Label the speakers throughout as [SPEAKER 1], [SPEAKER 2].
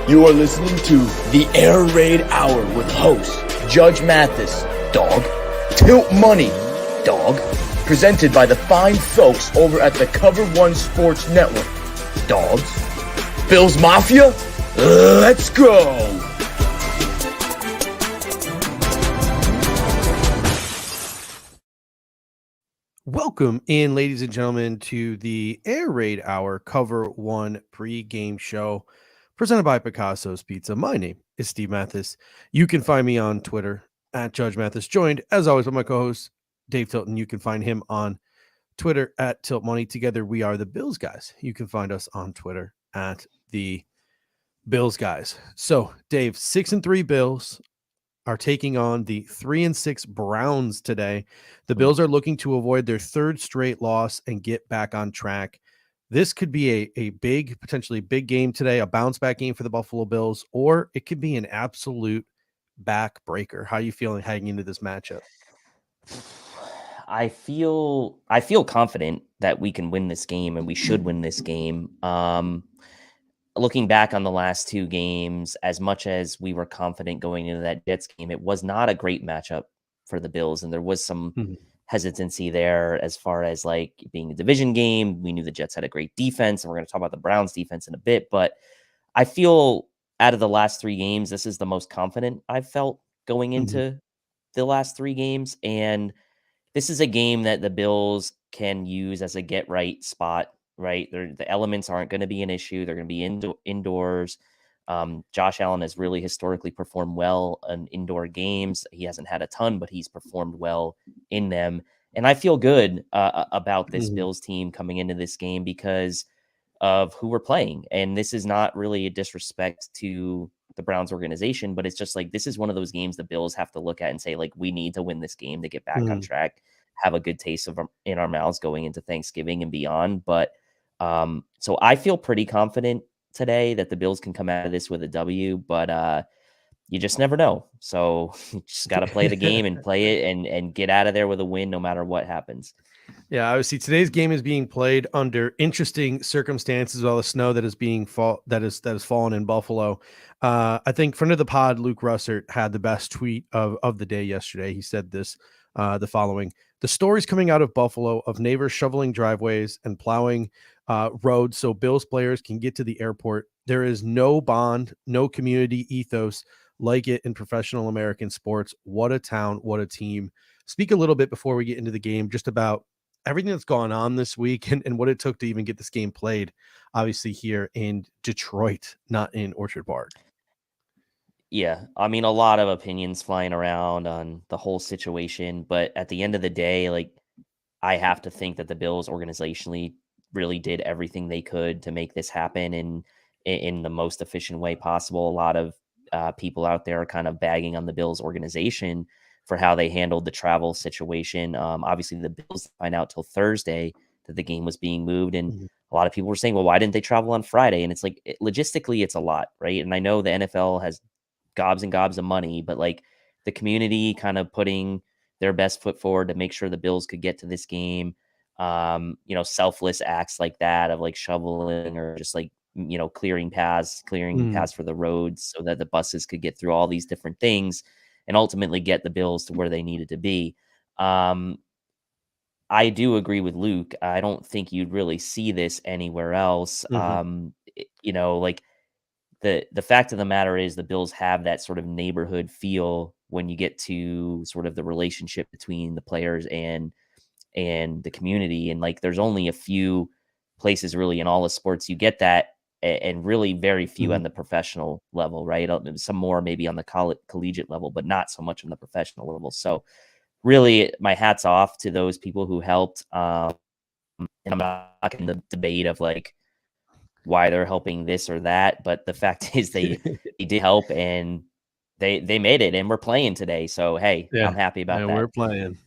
[SPEAKER 1] You are listening to the Air Raid Hour with host Judge Mathis, dog, Tilt Money, dog, presented by the fine folks over at the Cover One Sports Network, dogs. Bills Mafia, let's go!
[SPEAKER 2] Welcome in, ladies and gentlemen, to the Air Raid Hour Cover One pregame show presented by Picasso's Pizza. My name is Steve Mathis. You can find me on Twitter at Judge Mathis, joined as always by my co-host Dave Tilton. You can find him on Twitter at Tilt Money. Together we are the Bills Guys. You can find us on Twitter at the Bills Guys. So, Dave, 6-3 Bills are taking on the 3-6 Browns today. The Bills are looking to avoid their third straight loss and get back on track. This could be a big, potentially big game today, a bounce back game for the Buffalo Bills, or it could be an absolute backbreaker. How are you feeling heading into this matchup?
[SPEAKER 3] I feel confident that we can win this game and we should win this game. Looking back on the last two games, as much as we were confident going into that Jets game, it was not a great matchup for the Bills. And there was some hesitancy there as far as like being a division game. We knew the Jets had a great defense, and we're going to talk about the Browns defense in a bit. But I feel out of the last three games, this is the most confident I've felt going into the last three games. And this is a game that the Bills can use as a get right spot. Right. The elements aren't going to be an issue. They're going to be indoors. Josh Allen has really historically performed well in indoor games. He hasn't had a ton, but he's performed well in them. And I feel good about this Bills team coming into this game because of who we're playing. And this is not really a disrespect to the Browns organization, but it's just like, this is one of those games the Bills have to look at and say, like, we need to win this game to get back on track, have a good taste of in our mouths going into Thanksgiving and beyond. But so I feel pretty confident today that the Bills can come out of this with a W, but you just never know. So you just got to play the game and play it and get out of there with a win no matter what happens.
[SPEAKER 2] Yeah, obviously today's game is being played under interesting circumstances. All the snow that is being that has fallen in Buffalo. I think friend of the pod Luke Russert had the best tweet of the day yesterday. He said this the following: the stories coming out of Buffalo of neighbors shoveling driveways and plowing roads so Bills players can get to the airport. There is no bond, no community ethos like it in professional American sports. What a town, what a team. Speak a little bit before we get into the game, just about everything that's gone on this week and what it took to even get this game played, obviously here in Detroit, not in Orchard Park.
[SPEAKER 3] Yeah, I mean, a lot of opinions flying around on the whole situation, but at the end of the day, like, I have to think that the Bills organizationally really did everything they could to make this happen in the most efficient way possible. A lot of people out there are kind of bagging on the Bills organization for how they handled the travel situation. Obviously, the Bills didn't find out till Thursday that the game was being moved, and a lot of people were saying, well, why didn't they travel on Friday? And it's like, logistically, it's a lot, right? And I know the NFL has gobs and gobs of money, but like the community kind of putting their best foot forward to make sure the Bills could get to this game. Selfless acts like that of like shoveling or just like, clearing paths for the roads so that the buses could get through all these different things and ultimately get the Bills to where they needed to be. I do agree with Luke. I don't think you'd really see this anywhere else. Like the fact of the matter is the Bills have that sort of neighborhood feel when you get to sort of the relationship between the players and the community. And like, there's only a few places really in all of sports you get that, and really very few on the professional level, right? Some more maybe on the collegiate level, but not so much on the professional level. So really my hat's off to those people who helped. And I'm not in the debate of like why they're helping this or that, but the fact is they did help and they made it, and we're playing today. So, hey, I'm happy about that.
[SPEAKER 2] We're playing.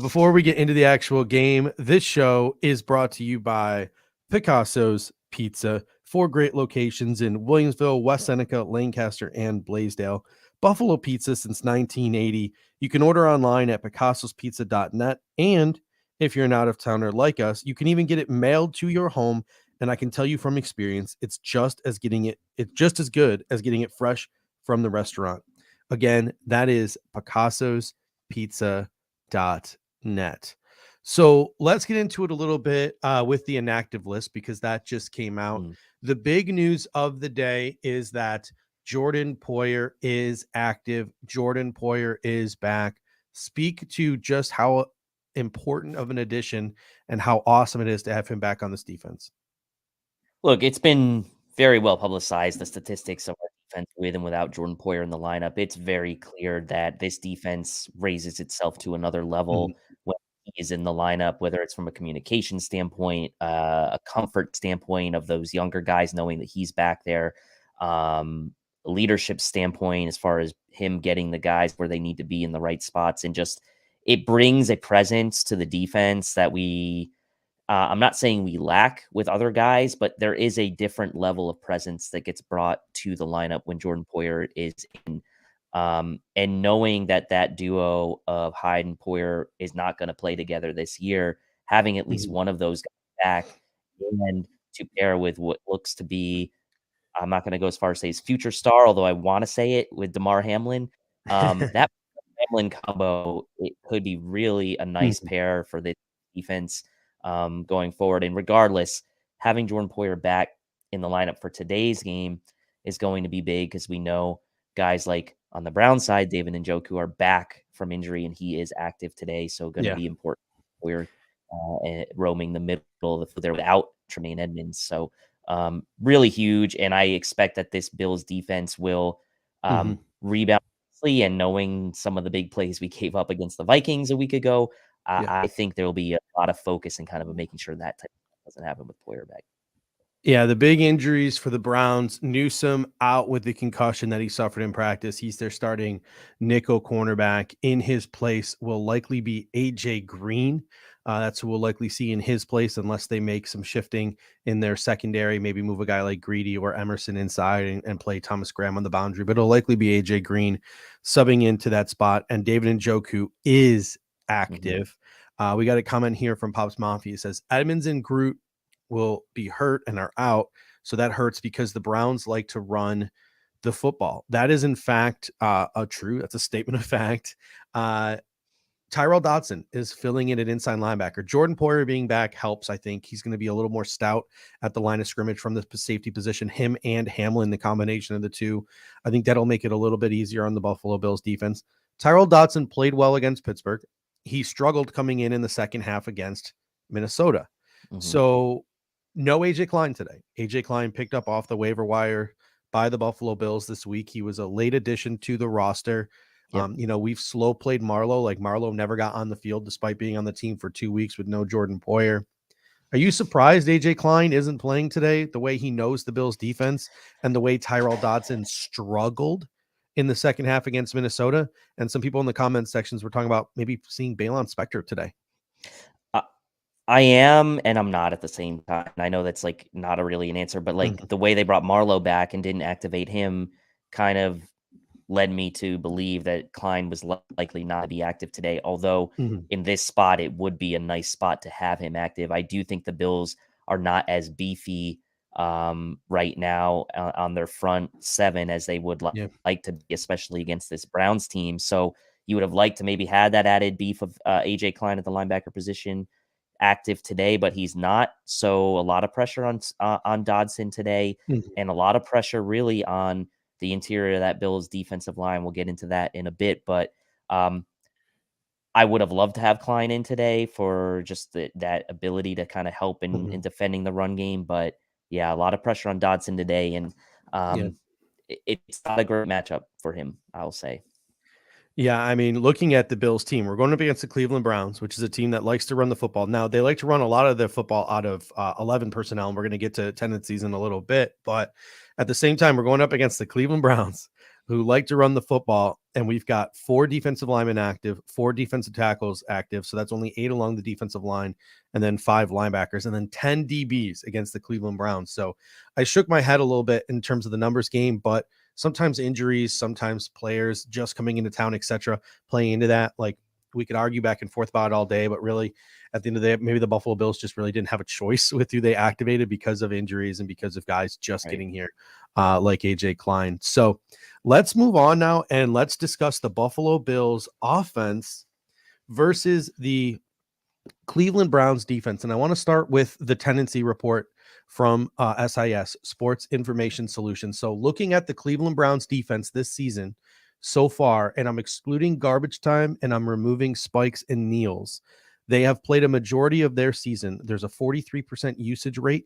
[SPEAKER 2] Before we get into the actual game, this show is brought to you by Picasso's Pizza. 4 great locations in Williamsville, West Seneca, Lancaster, and Blaisdell. Buffalo Pizza since 1980. You can order online at picassospizza.net, and if you're an out-of-towner like us, you can even get it mailed to your home And I can tell you from experience, it's just as good as getting it fresh from the restaurant. Again, that is picassospizza.net. So let's get into it a little bit with the inactive list, because that just came out. The big news of the day is that Jordan Poyer is active. Jordan Poyer is back. Speak to just how important of an addition and how awesome it is to have him back on this defense.
[SPEAKER 3] Look, it's been very well publicized, the statistics of our defense with and without Jordan Poyer in the lineup. It's very clear that this defense raises itself to another level when he is in the lineup, whether it's from a communication standpoint, a comfort standpoint of those younger guys knowing that he's back there, leadership standpoint as far as him getting the guys where they need to be in the right spots, and just it brings a presence to the defense that I'm not saying we lack with other guys, but there is a different level of presence that gets brought to the lineup when Jordan Poyer is in. And knowing that duo of Hyde and Poyer is not going to play together this year, having at least one of those guys back and to pair with what looks to be, I'm not going to go as far as say his future star, although I want to say it, with DeMar Hamlin. That Hamlin combo, it could be really a nice pair for the defense going forward. And regardless, having Jordan Poyer back in the lineup for today's game is going to be big, because we know guys like on the Brown side, David Njoku, are back from injury and he is active today. So going to be important. We're roaming the middle of the field there without Tremaine Edmonds. So really huge. And I expect that this Bills defense will rebound. And knowing some of the big plays we gave up against the Vikings a week ago, I think there will be a lot of focus and kind of making sure that type of stuff doesn't happen with Poyer back.
[SPEAKER 2] Yeah, the big injuries for the Browns: Newsome out with the concussion that he suffered in practice. He's their starting nickel cornerback. In his place will likely be AJ Green. That's who we'll likely see in his place, unless they make some shifting in their secondary, maybe move a guy like Greedy or Emerson inside and play Thomas Graham on the boundary. But it'll likely be AJ Green subbing into that spot. And David Njoku is active. We got a comment here from Pops Mafia. It says Edmonds and Groot will be hurt and are out. So that hurts because the Browns like to run the football. That is in fact that's a statement of fact. Tyrell Dodson is filling in at inside linebacker. Jordan Poyer being back helps. I think he's going to be a little more stout at the line of scrimmage from the safety position. Him and Hamlin, the combination of the two, I think that'll make it a little bit easier on the Buffalo Bills defense. Tyrell Dodson played well against Pittsburgh. He struggled coming in the second half against Minnesota. So no AJ Klein today. AJ Klein picked up off the waiver wire by the Buffalo Bills this week. He was a late addition to the roster. We've slow played Marlowe. Like, Marlowe never got on the field despite being on the team for 2 weeks with no Jordan Poyer. Are you surprised AJ Klein isn't playing today, the way he knows the Bills defense and the way Tyrell Dodson struggled in the second half against Minnesota? And some people in the comment sections were talking about maybe seeing Balon Spector today.
[SPEAKER 3] I am, and I'm not at the same time. I know that's like not a really an answer, but like the way they brought Marlowe back and didn't activate him kind of led me to believe that Klein was likely not to be active today. Although in this spot, it would be a nice spot to have him active. I do think the Bills are not as beefy right now on their front seven as they would like to be, especially against this Browns team. So you would have liked to maybe had that added beef of AJ Klein at the linebacker position active today, but he's not. So a lot of pressure on Dodson today, and a lot of pressure really on the interior of that Bills defensive line. We'll get into that in a bit, but I would have loved to have Klein in today for just that ability to kind of help in defending the run game. But yeah, a lot of pressure on Dodson today, and it's not a great matchup for him, I'll say.
[SPEAKER 2] Yeah, I mean, looking at the Bills team, we're going up against the Cleveland Browns, which is a team that likes to run the football. Now, they like to run a lot of their football out of 11 personnel, and we're going to get to tendencies in a little bit. But at the same time, we're going up against the Cleveland Browns, who like to run the football, and we've got 4 defensive linemen active, 4 defensive tackles active, so that's only 8 along the defensive line, and then 5 linebackers, and then 10 DBs against the Cleveland Browns. So I shook my head a little bit in terms of the numbers game, but sometimes injuries, sometimes players just coming into town, etc., playing into that. Like, we could argue back and forth about it all day, but really at the end of the day, maybe the Buffalo Bills just really didn't have a choice with who they activated because of injuries and because of guys just getting here, like AJ Klein. So let's move on now and let's discuss the Buffalo Bills offense versus the Cleveland Browns defense. And I want to start with the tendency report from SIS, Sports Information Solutions. So looking at the Cleveland Browns defense this season so far, and I'm excluding garbage time and I'm removing spikes and kneels, they have played a majority of their season. There's a 43% usage rate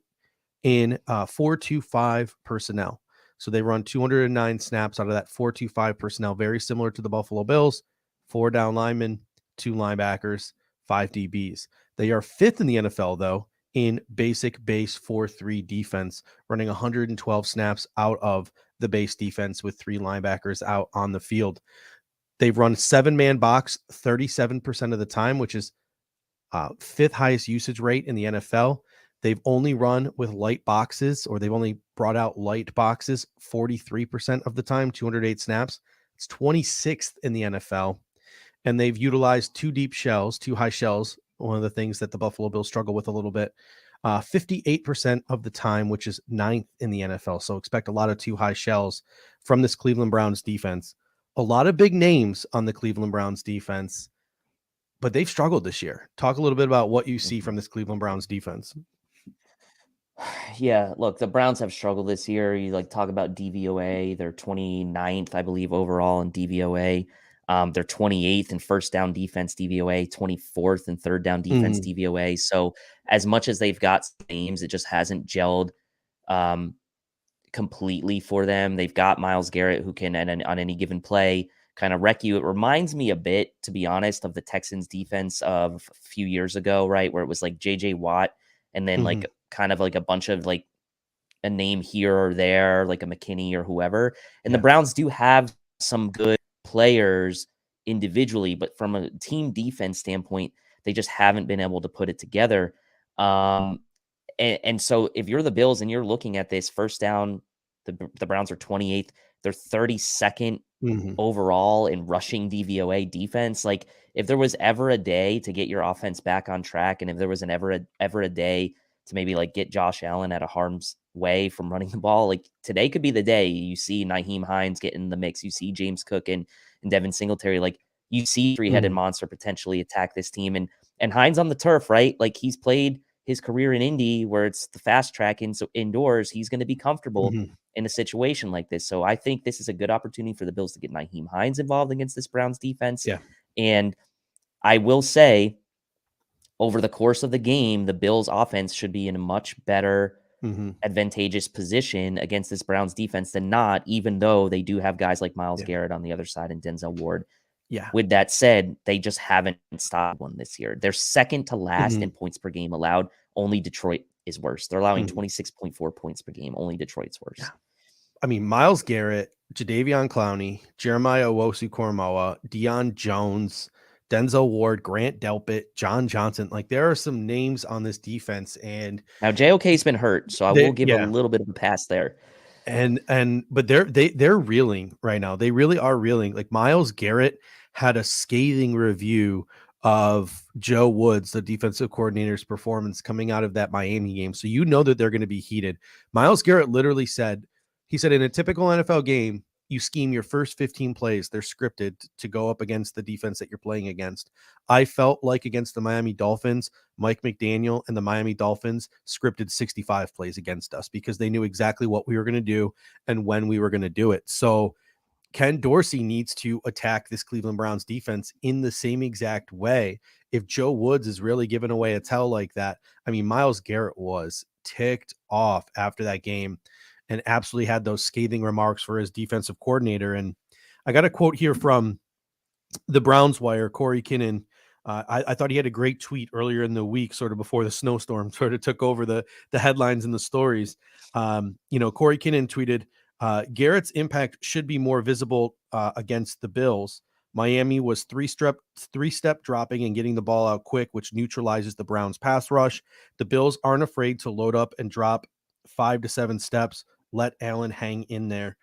[SPEAKER 2] in 4-2-5 personnel. So they run 209 snaps out of that 4-2-5 personnel, very similar to the Buffalo Bills, 4 down linemen, 2 linebackers, 5 DBs. They are 5th in the NFL, though, in basic base 4-3 defense, running 112 snaps out of the base defense with 3 linebackers out on the field. They've run 7-man box 37% of the time, which is 5th highest usage rate in the NFL. They've only run with light boxes, or they've only brought out light boxes 43% of the time, 208 snaps. It's 26th in the NFL. And they've utilized 2 deep shells, 2 high shells, one of the things that the Buffalo Bills struggle with a little bit, 58% of the time, which is 9th in the NFL. So expect a lot of 2 high shells from this Cleveland Browns defense. A lot of big names on the Cleveland Browns defense, but they've struggled this year. Talk a little bit about what you see from this Cleveland Browns defense.
[SPEAKER 3] Yeah, look, the Browns have struggled this year. You talk about DVOA, they're 29th, I believe, overall in DVOA. They're 28th in first down defense DVOA, 24th in third down defense DVOA. So as much as they've got names, it just hasn't gelled completely for them. They've got Myles Garrett who can, on any given play, kind of wreck you. It reminds me a bit, to be honest, of the Texans defense of a few years ago, right? Where it was like JJ Watt and then kind of like a bunch of a name here or there, like a McKinney or whoever. And the Browns do have some good players individually, but from a team defense standpoint, they just haven't been able to put it together. And so if you're the Bills and you're looking at this first down, the Browns are 28th. They're 32nd overall in rushing DVOA defense. Like, if there was ever a day to get your offense back on track, and if there was ever a day to maybe get Josh Allen out of harm's way from running the ball, today could be the day. You see Nyheim Hines get in the mix. You see James Cook and Devin Singletary. You see 3-headed monster potentially attack this team. And Hines on the turf, right? He's played his career in Indy where it's the fast track, and so indoors he's going to be comfortable in a situation like this. So I think this is a good opportunity for the Bills to get Nyheim Hines involved against this Browns defense.
[SPEAKER 2] Yeah.
[SPEAKER 3] And I will say, over the course of the game, the Bills offense should be in a much better advantageous position against this Browns defense than not, even though they do have guys like Myles Garrett on the other side and Denzel Ward.
[SPEAKER 2] Yeah.
[SPEAKER 3] With that said, they just haven't stopped one this year. They're second to last in points per game allowed. Only Detroit is worse. They're allowing 26.4 points per game. Only Detroit's worse.
[SPEAKER 2] Yeah. I mean, Myles Garrett, Jadeveon Clowney, Jeremiah Owusu-Koramoah, Deion Jones, Denzel Ward, Grant Delpit, John Johnson. There are some names on this defense. And
[SPEAKER 3] now JOK's been hurt, so I will give a little bit of a pass there.
[SPEAKER 2] But they're reeling right now. They really are reeling. Myles Garrett had a scathing review of Joe Woods, the defensive coordinator's performance coming out of that Miami game. So that they're going to be heated. Myles Garrett literally said, in a typical NFL game, you scheme your first 15 plays. They're scripted to go up against the defense that you're playing against. I felt like against the Miami Dolphins, Mike McDaniel and the Miami Dolphins scripted 65 plays against us because they knew exactly what we were going to do and when we were going to do it. So Ken Dorsey needs to attack this Cleveland Browns defense in the same exact way. If Joe Woods is really giving away a tell like that, I mean, Myles Garrett was ticked off after that game and absolutely had those scathing remarks for his defensive coordinator. And I got a quote here from the Browns Wire, Corey Kinnan. I thought he had a great tweet earlier in the week, sort of before the snowstorm sort of took over the headlines and the stories. Corey Kinnan tweeted, Garrett's impact should be more visible against the Bills. Miami was three-step dropping and getting the ball out quick, which neutralizes the Browns pass rush. The Bills aren't afraid to load up and drop 5 to 7 steps. Let Allen hang in there.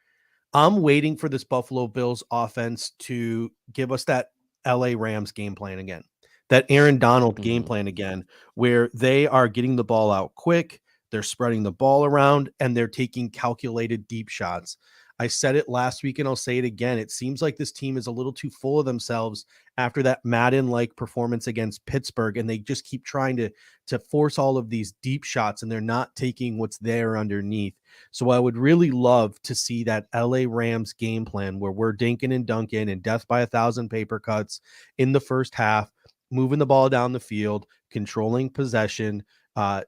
[SPEAKER 2] I'm waiting for this Buffalo Bills offense to give us that LA Rams game plan again, that Aaron Donald game
[SPEAKER 3] Mhm.
[SPEAKER 2] plan again, where they are getting the ball out quick, they're spreading the ball around, and they're taking calculated deep shots. I said it last week and I'll say it again. It seems like this team is a little too full of themselves after that Madden-like performance against Pittsburgh, and they just keep trying to force all of these deep shots, and they're not taking what's there underneath. So I would really love to see that LA Rams game plan where we're dinking and dunking and death by 1,000 paper cuts in the first half, moving the ball down the field, controlling possession,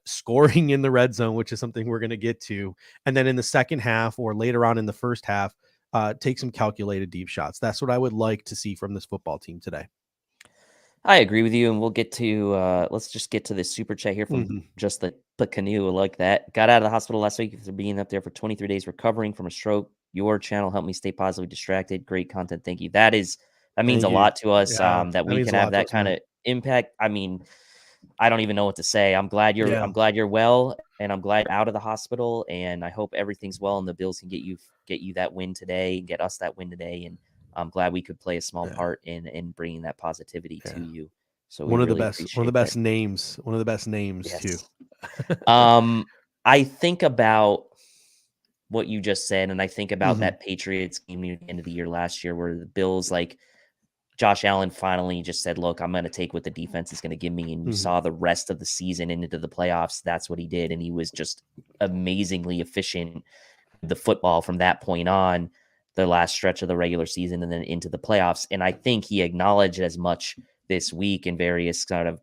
[SPEAKER 2] scoring in the red zone, which is something we're going to get to. And then in the second half or later on in the first half, take some calculated deep shots. That's what I would like to see from this football team today.
[SPEAKER 3] I agree with you, and we'll get to let's just get to this super chat here from just the canoe. I like that. Got out of the hospital last week after being up there for 23 days recovering from a stroke. Your channel helped me stay positively distracted. Great content. Thank you. That means
[SPEAKER 2] Thank
[SPEAKER 3] a
[SPEAKER 2] you.
[SPEAKER 3] lot to us.
[SPEAKER 2] Yeah,
[SPEAKER 3] That we
[SPEAKER 2] means
[SPEAKER 3] can
[SPEAKER 2] a
[SPEAKER 3] have
[SPEAKER 2] lot to
[SPEAKER 3] that
[SPEAKER 2] us,
[SPEAKER 3] kind
[SPEAKER 2] man.
[SPEAKER 3] of impact. I mean, I don't even know what to say. I'm glad
[SPEAKER 2] Yeah.
[SPEAKER 3] you're well, and I'm glad you're out of the hospital, and I hope everything's well and the Bills can get you that win today, get us that win today, and I'm glad we could play a small part in bringing that positivity to you. So we really
[SPEAKER 2] One of the
[SPEAKER 3] appreciate that.
[SPEAKER 2] best names too.
[SPEAKER 3] Yes. I think about what you just said, and I think about that Patriots game near the end of the year last year where the Bills, like, Josh Allen finally just said, look, I'm going to take what the defense is going to give me. And you saw the rest of the season and into the playoffs. That's what he did. And he was just amazingly efficient with the football from that point on, the last stretch of the regular season and then into the playoffs. And I think he acknowledged as much this week in various kind of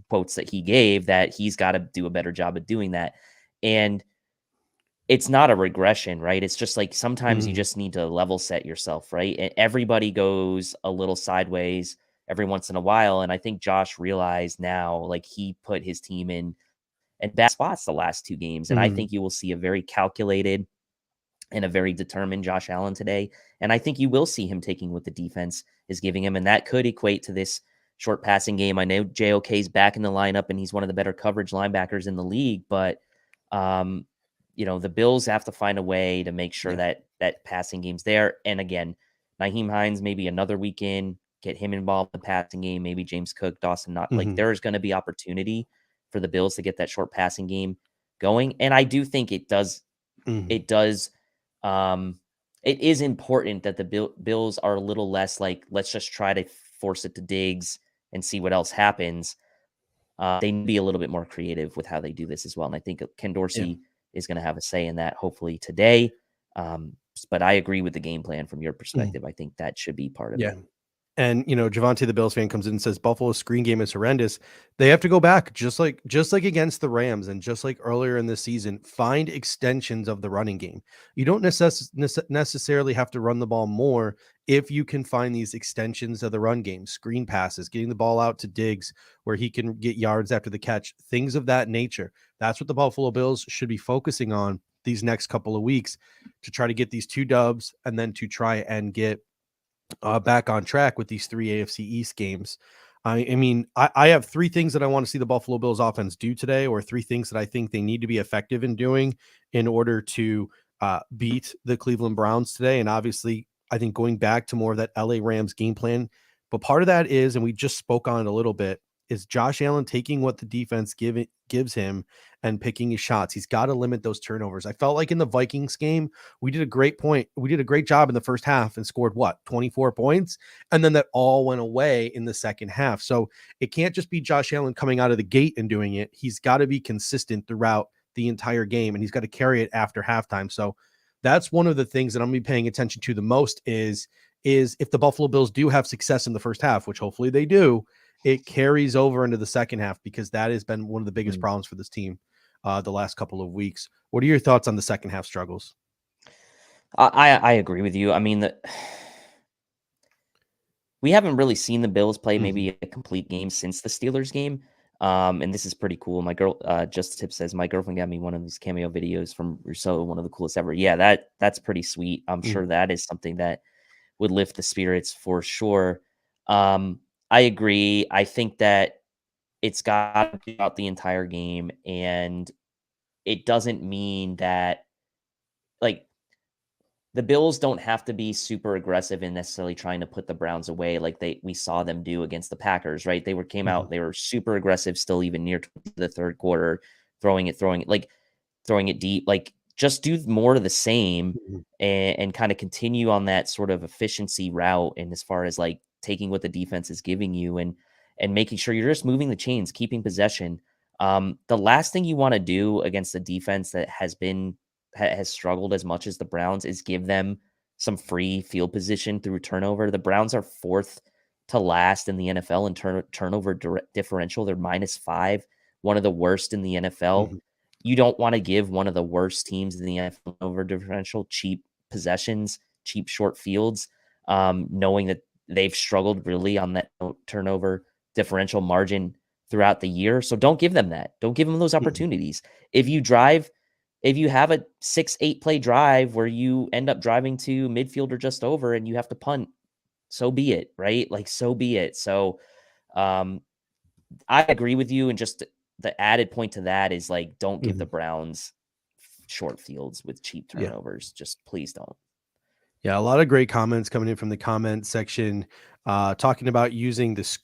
[SPEAKER 3] quotes that he gave that he's got to do a better job of doing that. And it's not a regression, right? It's just like sometimes you just need to level set yourself, right? And everybody goes a little sideways every once in a while. And I think Josh realized now, like, he put his team in bad spots the last two games. And I think you will see a very calculated and a very determined Josh Allen today. And I think you will see him taking what the defense is giving him. And that could equate to this short passing game. I know JOK's back in the lineup and he's one of the better coverage linebackers in the league, but the Bills have to find a way to make sure that passing game's there. And again, Nyheim Hines, maybe another weekend, get him involved in the passing game, maybe James Cook, Dawson, not like there's going to be opportunity for the Bills to get that short passing game going. And I do think it does. It is important that the Bills are a little less like, let's just try to force it to Diggs and see what else happens. They need to be a little bit more creative with how they do this as well. And I think Ken Dorsey is going to have a say in that hopefully today. But I agree with the game plan from your perspective. I think that should be part of it.
[SPEAKER 2] And Javante, the Bills fan, comes in and says Buffalo's screen game is horrendous. They have to go back, just like against the Rams, and just like earlier in this season, find extensions of the running game. You don't necessarily have to run the ball more if you can find these extensions of the run game, screen passes, getting the ball out to Diggs where he can get yards after the catch, things of that nature. That's what the Buffalo Bills should be focusing on these next couple of weeks to try to get these 2 dubs and then to try and get back on track with these 3 AFC East games. I mean, I have 3 things that I want to see the Buffalo Bills offense do today, or 3 things that I think they need to be effective in doing in order to beat the Cleveland Browns today. And obviously, I think going back to more of that LA Rams game plan. But part of that is, and we just spoke on it a little bit, is Josh Allen taking what the defense gives him and picking his shots. He's got to limit those turnovers. I felt like in the Vikings game, we did a great job in the first half and scored 24 points. And then that all went away in the second half. So it can't just be Josh Allen coming out of the gate and doing it. He's got to be consistent throughout the entire game, and he's got to carry it after halftime. So that's one of the things that I'm going to be paying attention to the most is if the Buffalo Bills do have success in the first half, which hopefully they do, it carries over into the second half, because that has been one of the biggest problems for this team the last couple of weeks. What are your thoughts on the second half struggles?
[SPEAKER 3] I agree with you. I mean, we haven't really seen the Bills play maybe a complete game since the Steelers game. And this is pretty cool. My girl, Just Tip says, my girlfriend got me one of these cameo videos from Rousseau, one of the coolest ever. Yeah, that's pretty sweet. I'm sure that is something that would lift the spirits for sure. I agree. I think that it's got to be out the entire game, and it doesn't mean that, like, the Bills don't have to be super aggressive in necessarily trying to put the Browns away like we saw them do against the Packers, right? They
[SPEAKER 2] Mhm.
[SPEAKER 3] were super aggressive, still even near the third quarter, throwing it deep. Like, just do more of the same
[SPEAKER 2] Mhm.
[SPEAKER 3] and kind of continue on that sort of efficiency route. And as far as like taking what the defense is giving you and making sure you're just moving the chains, keeping possession. The last thing you want to do against a defense that has struggled as much as the Browns is give them some free field position through turnover. The Browns are fourth to last in the NFL in turnover differential. They're -5, one of the worst in the NFL.
[SPEAKER 2] Mhm.
[SPEAKER 3] You don't want to give one of the worst teams in the NFL over differential cheap possessions, cheap short fields, knowing that they've struggled really on that turnover differential margin throughout the year. So don't give them that. Don't give them those
[SPEAKER 2] Mhm.
[SPEAKER 3] opportunities. If you have a 6-8 play drive where you end up driving to midfield or just over and you have to punt, so be it, right? Like, so be it. So um, I agree with you. And just the added point to that is like, don't give the
[SPEAKER 2] Mhm.
[SPEAKER 3] Browns short fields with cheap
[SPEAKER 2] Yeah.
[SPEAKER 3] turnovers. Just please don't.
[SPEAKER 2] Yeah, a lot of great comments coming in from the comment section, talking about using this,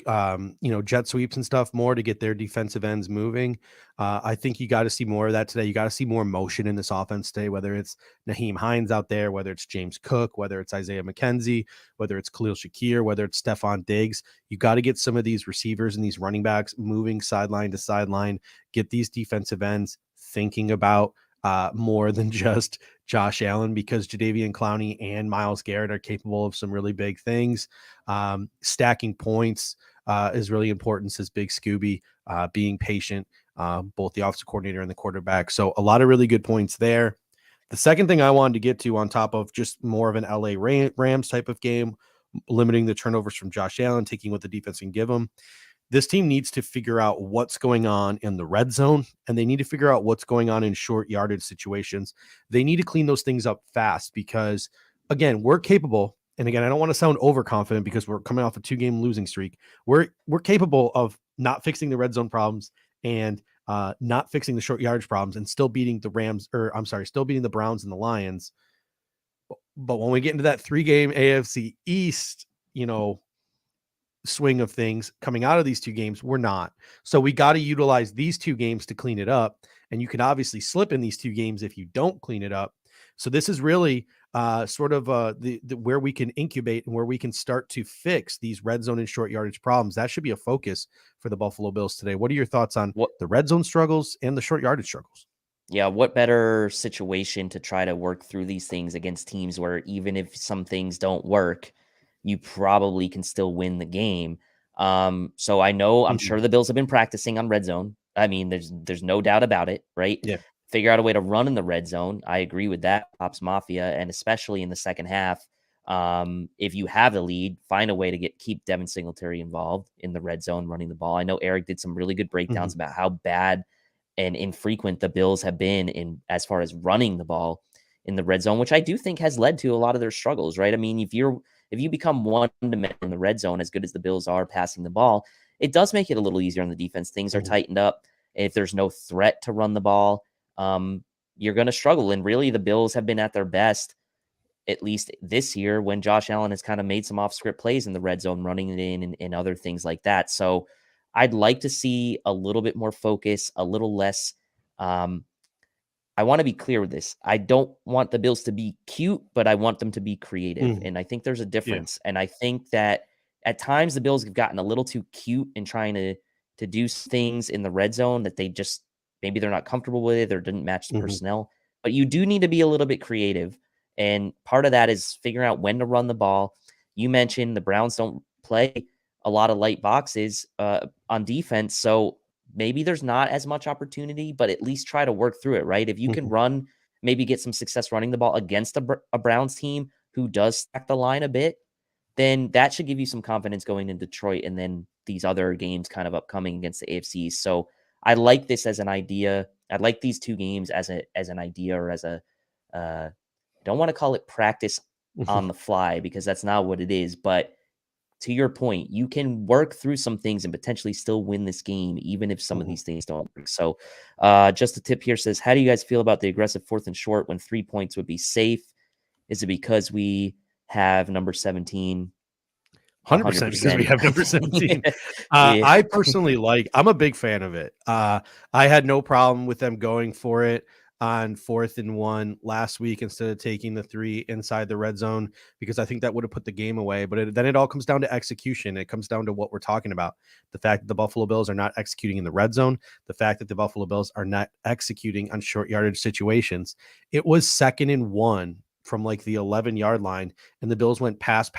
[SPEAKER 2] jet sweeps and stuff more to get their defensive ends moving. I think you got to see more of that today. You got to see more motion in this offense today, whether it's Naheem Hines out there, whether it's James Cook, whether it's Isaiah McKenzie, whether it's Khalil Shakir, whether it's Stefon Diggs. You got to get some of these receivers and these running backs moving sideline to sideline, get these defensive ends thinking about more than just Josh Allen, because Jadeveon Clowney and Myles Garrett are capable of some really big things. Stacking points is really important, says Big Scooby. Being patient, both the offensive coordinator and the quarterback. So a lot of really good points there. The second thing I wanted to get to, on top of just more of an LA Rams type of game, limiting the turnovers from Josh Allen, taking what the defense can give them, this team needs to figure out what's going on in the red zone, and they need to figure out what's going on in short yardage situations. They need to clean those things up fast because, again, we're capable. And again, I don't want to sound overconfident because we're coming off a 2-game losing streak. We're capable of not fixing the red zone problems and not fixing the short yardage problems and still beating the Rams, or I'm sorry, still beating the Browns and the Lions. But when we get into that 3-game AFC East, swing of things coming out of these 2 games, we're not. So we got to utilize these 2 games to clean it up. And you can obviously slip in these 2 games if you don't clean it up. So this is really sort of the where we can incubate and where we can start to fix these red zone and short yardage problems. That should be a focus for the Buffalo Bills today. What are your thoughts on
[SPEAKER 3] What
[SPEAKER 2] the red zone struggles and the short yardage struggles?
[SPEAKER 3] Yeah, what better situation to try to work through these things against teams where even if some things don't work, you probably can still win the game. So I'm
[SPEAKER 2] Mhm.
[SPEAKER 3] sure the Bills have been practicing on red zone. I mean, there's no doubt about it, right?
[SPEAKER 2] Yeah.
[SPEAKER 3] Figure out a way to run in the red zone. I agree with that, Pops Mafia, and especially in the second half. If you have the lead, find a way to keep Devin Singletary involved in the red zone, running the ball. I know Eric did some really good breakdowns
[SPEAKER 2] Mhm.
[SPEAKER 3] about how bad and infrequent the Bills have been in as far as running the ball in the red zone, which I do think has led to a lot of their struggles, right? I mean, if you become one to man in the red zone, as good as the Bills are passing the ball, it does make it a little easier on the defense. Things are
[SPEAKER 2] Mhm.
[SPEAKER 3] tightened up. If there's no threat to run the ball, you're going to struggle. And really, the Bills have been at their best, at least this year, when Josh Allen has kind of made some off script plays in the red zone, running it in and other things like that. So I'd like to see a little bit more focus, a little less. Um, I want to be clear with this. I don't want the Bills to be cute, but I want them to be creative.
[SPEAKER 2] Mhm.
[SPEAKER 3] And I think there's a
[SPEAKER 2] Yeah.
[SPEAKER 3] difference. And I think that at times the Bills have gotten a little too cute in trying to do things in the red zone that they just maybe they're not comfortable with or didn't match the
[SPEAKER 2] Mhm.
[SPEAKER 3] personnel. But you do need to be a little bit creative. And part of that is figuring out when to run the ball. You mentioned the Browns don't play a lot of light boxes on defense. So maybe there's not as much opportunity, but at least try to work through it, right? If you can
[SPEAKER 2] Mhm.
[SPEAKER 3] run, maybe get some success running the ball against a Browns team who does stack the line a bit, then that should give you some confidence going in Detroit and then these other games kind of upcoming against the AFC. So I like this as an idea. I like these 2 games as an idea, or as a don't want to call it practice
[SPEAKER 2] Mhm.
[SPEAKER 3] on the fly, because that's not what it is, but to your point, you can work through some things and potentially still win this game, even if some of
[SPEAKER 2] Mhm.
[SPEAKER 3] these things don't work. So, just a tip here says, how do you guys feel about the aggressive 4th and short when 3 points would be safe? Is it because we have number 17?
[SPEAKER 2] 100% because we have number 17.
[SPEAKER 3] Yeah.
[SPEAKER 2] I personally I'm a big fan of it. I had no problem with them going for it on 4th and 1 last week instead of taking the 3 inside the red zone, because I think that would have put the game away. But then it all comes down to execution. It comes down to what we're talking about. The fact that the Buffalo Bills are not executing in the red zone, the fact that the Buffalo Bills are not executing on short yardage situations. It was 2nd and 1 from like the 11-yard line, and the Bills went pass.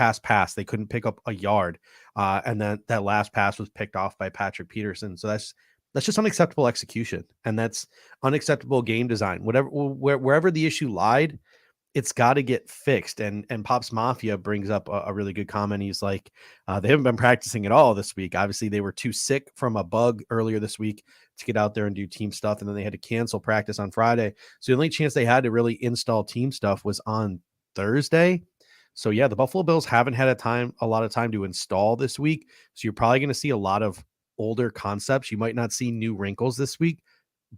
[SPEAKER 2] They couldn't pick up a yard. And then that last pass was picked off by Patrick Peterson. So that's just unacceptable execution. And that's unacceptable game design. Wherever the issue lied, it's got to get fixed. And Pops Mafia brings up a really good comment. He's like, they haven't been practicing at all this week. Obviously, they were too sick from a bug earlier this week to get out there and do team stuff. And then they had to cancel practice on Friday. So the only chance they had to really install team stuff was on Thursday. So yeah, the Buffalo Bills haven't had a lot of time to install this week. So you're probably going to see a lot of older concepts. You might not see new wrinkles this week,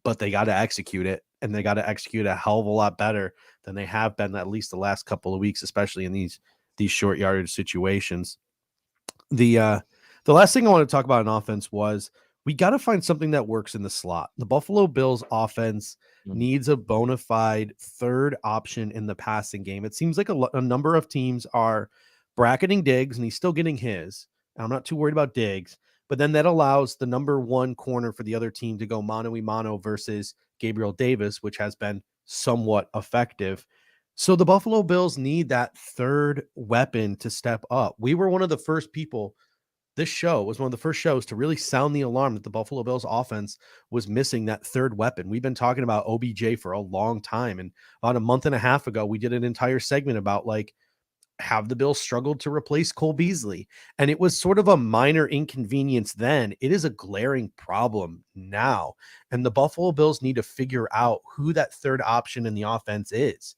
[SPEAKER 2] but they got to execute it, and they got to execute a hell of a lot better than they have been at least the last couple of weeks, especially in these short yardage situations. The last thing I want to talk about in offense was we got to find something that works in the slot. The Buffalo Bills offense needs a bona fide third option in the passing game. It seems like a number of teams are bracketing Diggs, and he's still getting his. I'm not too worried about Diggs, but then that allows the number one corner for the other team to go mano-a-mano versus Gabriel Davis, which has been somewhat effective. So the Buffalo Bills need that third weapon to step up. We were one of the first people. This show was one of the first shows to really sound the alarm that the Buffalo Bills offense was missing that third weapon. We've been talking about OBJ for a long time. And about a month and a half ago, we did an entire segment about have the Bills struggled to replace Cole Beasley? And it was sort of a minor inconvenience then. It is a glaring problem now. And the Buffalo Bills need to figure out who that third option in the offense is.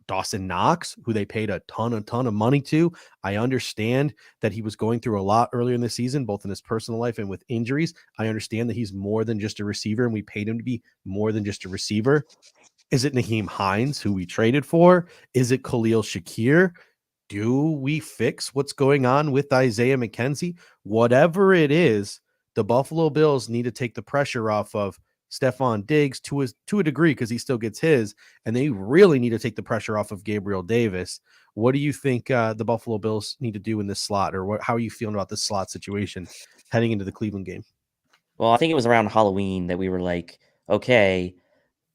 [SPEAKER 2] Dawson Knox, who they paid a ton of money to. I understand that he was going through a lot earlier in the season, both in his personal life and with injuries. I understand that he's more than just a receiver, and we paid him to be more than just a receiver. Is it Nyheim Hines, who we traded for? Is it Khalil Shakir? Do we fix what's going on with Isaiah McKenzie? Whatever it is, the Buffalo Bills need to take the pressure off of Stefon Diggs to a degree, because he still gets his, and they really need to take the pressure off of Gabriel Davis. What do you think the Buffalo Bills need to do in this slot, or how are you feeling about this slot situation heading into the Cleveland game?
[SPEAKER 3] Well, I think it was around Halloween that we were like, okay,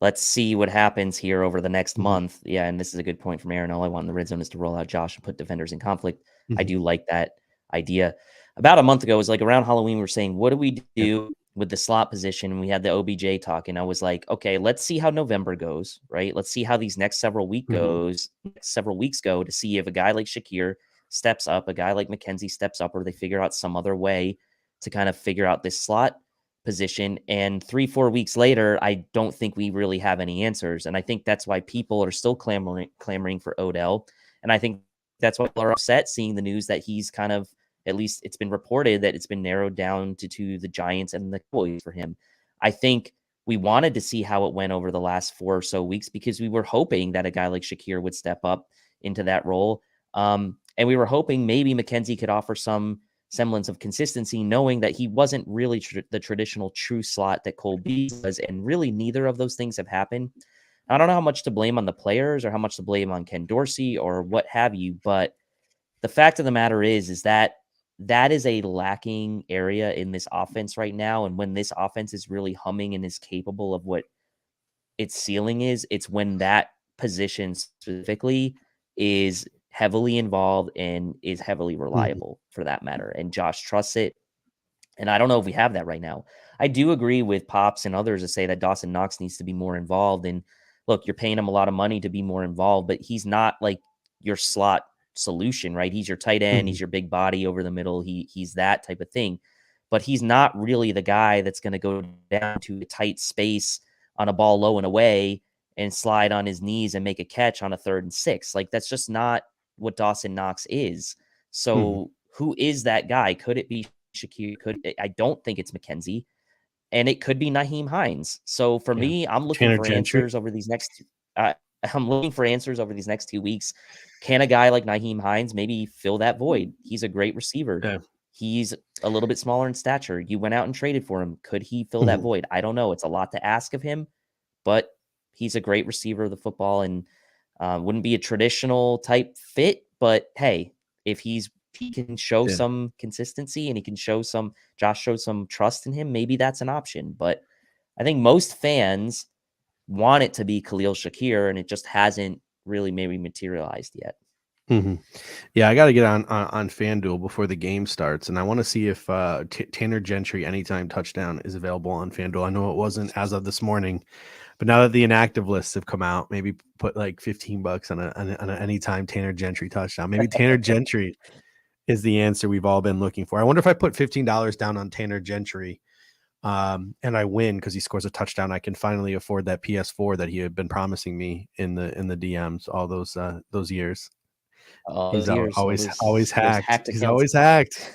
[SPEAKER 3] let's see what happens here over the next month. Yeah, and this is a good point from Aaron. All I want in the red zone is to roll out Josh and put defenders in conflict. I do like that idea. About a month ago, it was like around Halloween, we were saying, what do we do with the slot position? And we had the OBJ talk, and I was like, okay, let's see how November goes, right? Let's see how these next several weeks go to see if a guy like Shakir steps up, a guy like McKenzie steps up, or they figure out some other way to kind of figure out this slot position. And 3-4 weeks later, I don't think we really have any answers. And I think that's why people are still clamoring for Odell. And I think that's why people are upset seeing the news that he's kind of, at least it's been reported that it's been narrowed down to the Giants and the Cowboys for him. I think we wanted to see how it went over the last 4 or so weeks, because we were hoping that a guy like Shakir would step up into that role. And we were hoping maybe McKenzie could offer some semblance of consistency, knowing that he wasn't really the traditional true slot that Cole Beasley was, and really neither of those things have happened. I don't know how much to blame on the players or how much to blame on Ken Dorsey or what have you, but the fact of the matter is that is a lacking area in this offense right now. And when this offense is really humming and is capable of what its ceiling is, it's when that position specifically is heavily involved and is heavily reliable for that matter. And Josh trusts it. And I don't know if we have that right now. I do agree with Pops and others to say that Dawson Knox needs to be more involved. And look, you're paying him a lot of money to be more involved, but he's not like your slot solution, right? He's your tight end. He's your big body over the middle. He's that type of thing, but he's not really the guy that's going to go down to a tight space on a ball low and away and slide on his knees and make a catch on a 3rd and 6. Like, that's just not what Dawson Knox is. So who is that guy? Could it be Shakir? I don't think it's McKenzie, and it could be Nyheim Hines. So for me, I'm looking for answers over these next. I'm looking for answers over these next 2 weeks. Can a guy like Nyheim Hines maybe fill that void? He's a great receiver.
[SPEAKER 2] Yeah.
[SPEAKER 3] He's a little bit smaller in stature. You went out and traded for him. Could he fill that void? I don't know. It's a lot to ask of him, but he's a great receiver of the football and wouldn't be a traditional type fit. But hey, if he can show some consistency and he can show Josh showed some trust in him, maybe that's an option. But I think most fans want it to be Khalil Shakir, and it just hasn't really maybe materialized yet.
[SPEAKER 2] Yeah, I got to get on FanDuel before the game starts, and I want to see if Tanner Gentry anytime touchdown is available on FanDuel. I know it wasn't as of this morning, but now that the inactive lists have come out, maybe put like $15 on an anytime Tanner Gentry touchdown. Maybe Tanner Gentry is the answer we've all been looking for. I wonder if I put $15 down on Tanner Gentry, and I win because he scores a touchdown, I can finally afford that PS4 that he had been promising me in the DMs all those years. He's always hacked. He's always hacked.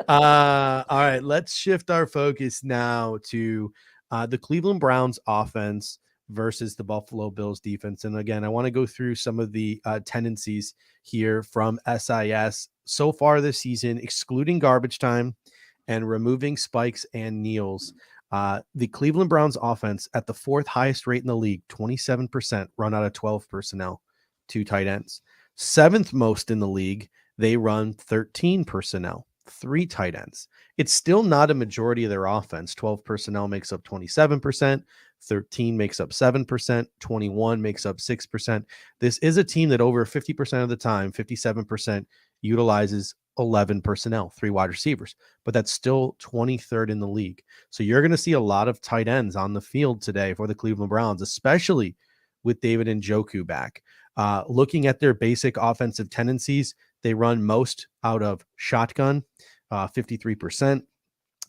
[SPEAKER 2] All right, let's shift our focus now to the Cleveland Browns offense versus the Buffalo Bills defense. And again, I want to go through some of the tendencies here from SIS so far this season, excluding garbage time and removing spikes and kneels. The Cleveland Browns offense at the fourth highest rate in the league, 27% run out of 12 personnel, 2 tight ends. Seventh most in the league, they run 13 personnel, 3 tight ends. It's still not a majority of their offense. 12 personnel makes up 27%, 13 makes up 7%, 21 makes up 6%. This is a team that over 50% of the time, 57%, utilizes 11 personnel, 3 wide receivers, but that's still 23rd in the league. So you're going to see a lot of tight ends on the field today for the Cleveland Browns, especially with David Njoku back. Looking at their basic offensive tendencies, they run most out of shotgun, 53%.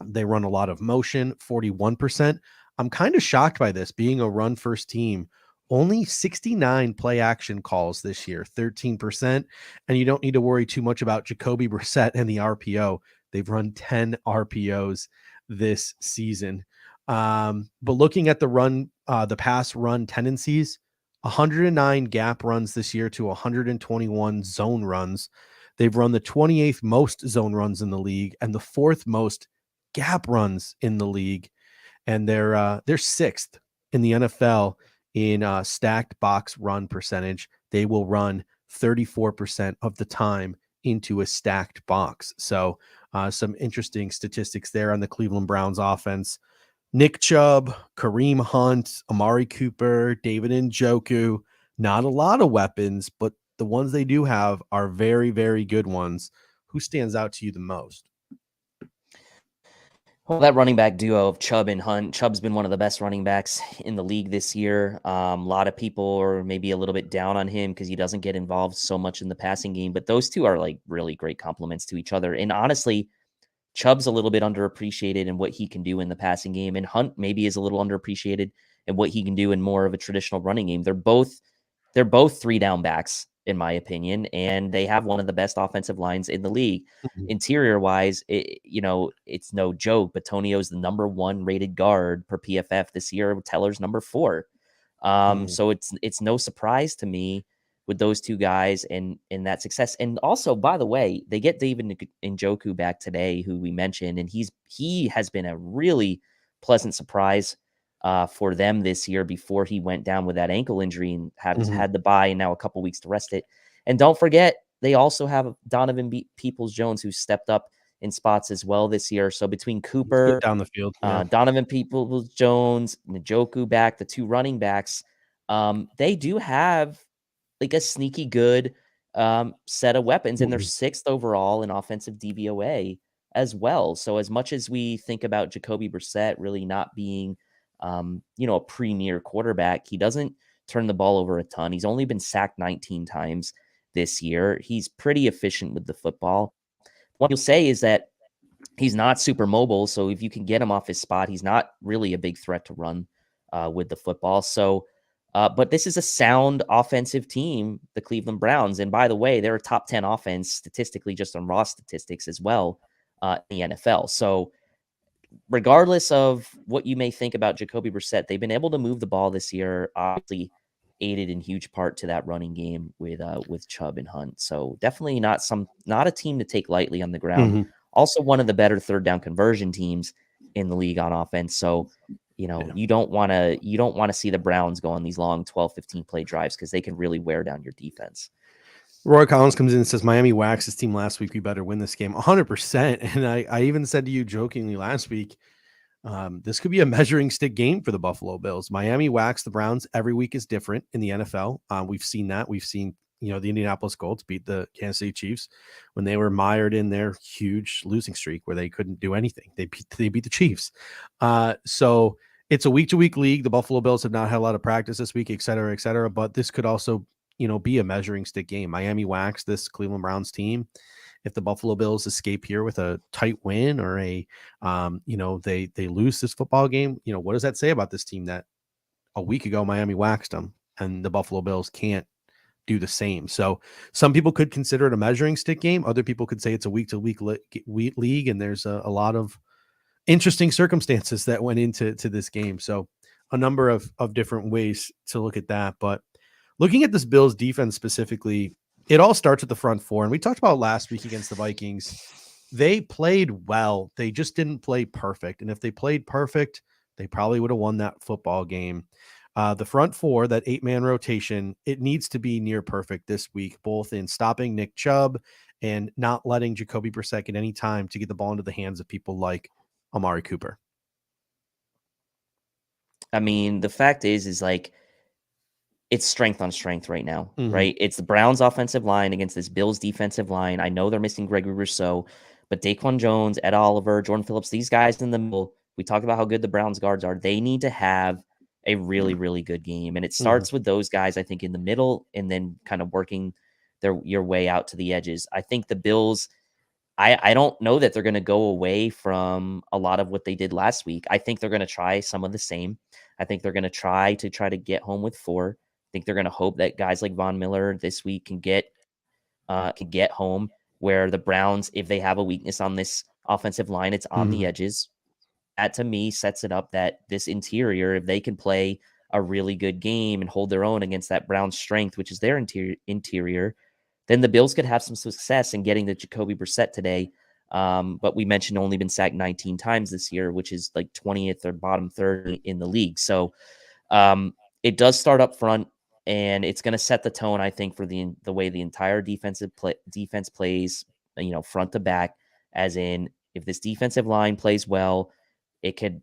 [SPEAKER 2] They run a lot of motion, 41%. I'm kind of shocked by this, being a run first team. Only 69 play action calls this year, 13%. And you don't need to worry too much about Jacoby Brissett and the RPO. They've run 10 RPOs this season. But looking at the pass run tendencies, 109 gap runs this year to 121 zone runs. They've run the 28th most zone runs in the league and the 4th most gap runs in the league. And they're 6th in the NFL in stacked box run percentage. They will run 34% of the time into a stacked box. So some interesting statistics there on the Cleveland Browns offense. Nick Chubb, Kareem Hunt, Amari Cooper, David Njoku, not a lot of weapons, but the ones they do have are very, very good ones. Who stands out to you the most?
[SPEAKER 3] Well, that running back duo of Chubb and Hunt. Chubb's been one of the best running backs in the league this year. A lot of people are maybe a little bit down on him because he doesn't get involved so much in the passing game, but those two are like really great compliments to each other. And honestly, Chubb's a little bit underappreciated in what he can do in the passing game, and Hunt maybe is a little underappreciated in what he can do in more of a traditional running game. They're both 3 down backs, in my opinion, and they have one of the best offensive lines in the league. Interior wise, it's no joke. Batonio's the number 1 rated guard per PFF this year. Teller's number 4. So it's no surprise to me with those two guys and that success. And also, by the way, they get David Njoku back today, who we mentioned, and he has been a really pleasant surprise for them this year before he went down with that ankle injury and had the bye and now a couple weeks to rest it. And don't forget, they also have Donovan Peoples-Jones, who stepped up in spots as well this year. So between Cooper,
[SPEAKER 2] down the field,
[SPEAKER 3] Donovan Peoples-Jones, Njoku back, the 2 running backs, they do have like a sneaky good set of weapons, and they're 6th overall in offensive DVOA as well. So as much as we think about Jacoby Brissett really not being, a premier quarterback, he doesn't turn the ball over a ton. He's only been sacked 19 times this year. He's pretty efficient with the football. What you'll say is that he's not super mobile. So if you can get him off his spot, he's not really a big threat to run with the football. So, but this is a sound offensive team, the Cleveland Browns. And by the way, they're a top 10 offense statistically, just on raw statistics as well in the NFL. So regardless of what you may think about Jacoby Brissett, they've been able to move the ball this year. Obviously, aided in huge part to that running game with Chubb and Hunt. So definitely not a team to take lightly on the ground.
[SPEAKER 2] Mhm.
[SPEAKER 3] Also one of the better third down conversion teams in the league on offense. So,
[SPEAKER 2] Yeah.
[SPEAKER 3] you don't want to see the Browns go on these long 12, 15 play drives because they can really wear down your defense.
[SPEAKER 2] Roy Collins comes in and says, Miami waxed his team last week. We better win this game 100%. And I even said to you jokingly last week, this could be a measuring stick game for the Buffalo Bills. Miami waxed the Browns. Every week is different in the NFL. We've seen that. We've seen, the Indianapolis Colts beat the Kansas City Chiefs when they were mired in their huge losing streak where they couldn't do anything. They beat the Chiefs. So it's a week-to-week league. The Buffalo Bills have not had a lot of practice this week, et cetera, but this could also, be a measuring stick game. Miami waxed this Cleveland Browns team. If the Buffalo Bills escape here with a tight win or they lose this football game, what does that say about this team that a week ago Miami waxed them and the Buffalo Bills can't do the same? So some people could consider it a measuring stick game. Other people could say it's a week-to-week league, and there's a lot of interesting circumstances that went into this game. So a number of different ways to look at that. But looking at this Bills defense specifically, it all starts with the front four. And we talked about last week against the Vikings. They played well. They just didn't play perfect. And if they played perfect, they probably would have won that football game. The front four, that 8-man rotation, it needs to be near perfect this week, both in stopping Nick Chubb and not letting Jacoby Brissett get any time to get the ball into the hands of people like Amari Cooper.
[SPEAKER 3] I mean, the fact is like, it's strength on strength right now,
[SPEAKER 2] Mhm.
[SPEAKER 3] right? It's the Browns offensive line against this Bills defensive line. I know they're missing Gregory Rousseau, but Daquan Jones, Ed Oliver, Jordan Phillips, these guys in the middle, we talked about how good the Browns guards are. They need to have a really, really good game. And it starts with those guys, I think, in the middle and then kind of working your way out to the edges. I think the Bills, I don't know that they're going to go away from a lot of what they did last week. I think they're going to try some of the same. I think they're going to try to get home with 4. I think they're going to hope that guys like Von Miller this week can get home, where the Browns, if they have a weakness on this offensive line, it's on the edges. That to me sets it up that this interior, if they can play a really good game and hold their own against that Browns strength, which is their interior, then the Bills could have some success in getting the Jacoby Brissett today. But we mentioned only been sacked 19 times this year, which is like 20th or bottom third in the league. So it does start up front, and it's going to set the tone, I think, for the way the entire defense plays, front to back. As in, if this defensive line plays well, it could,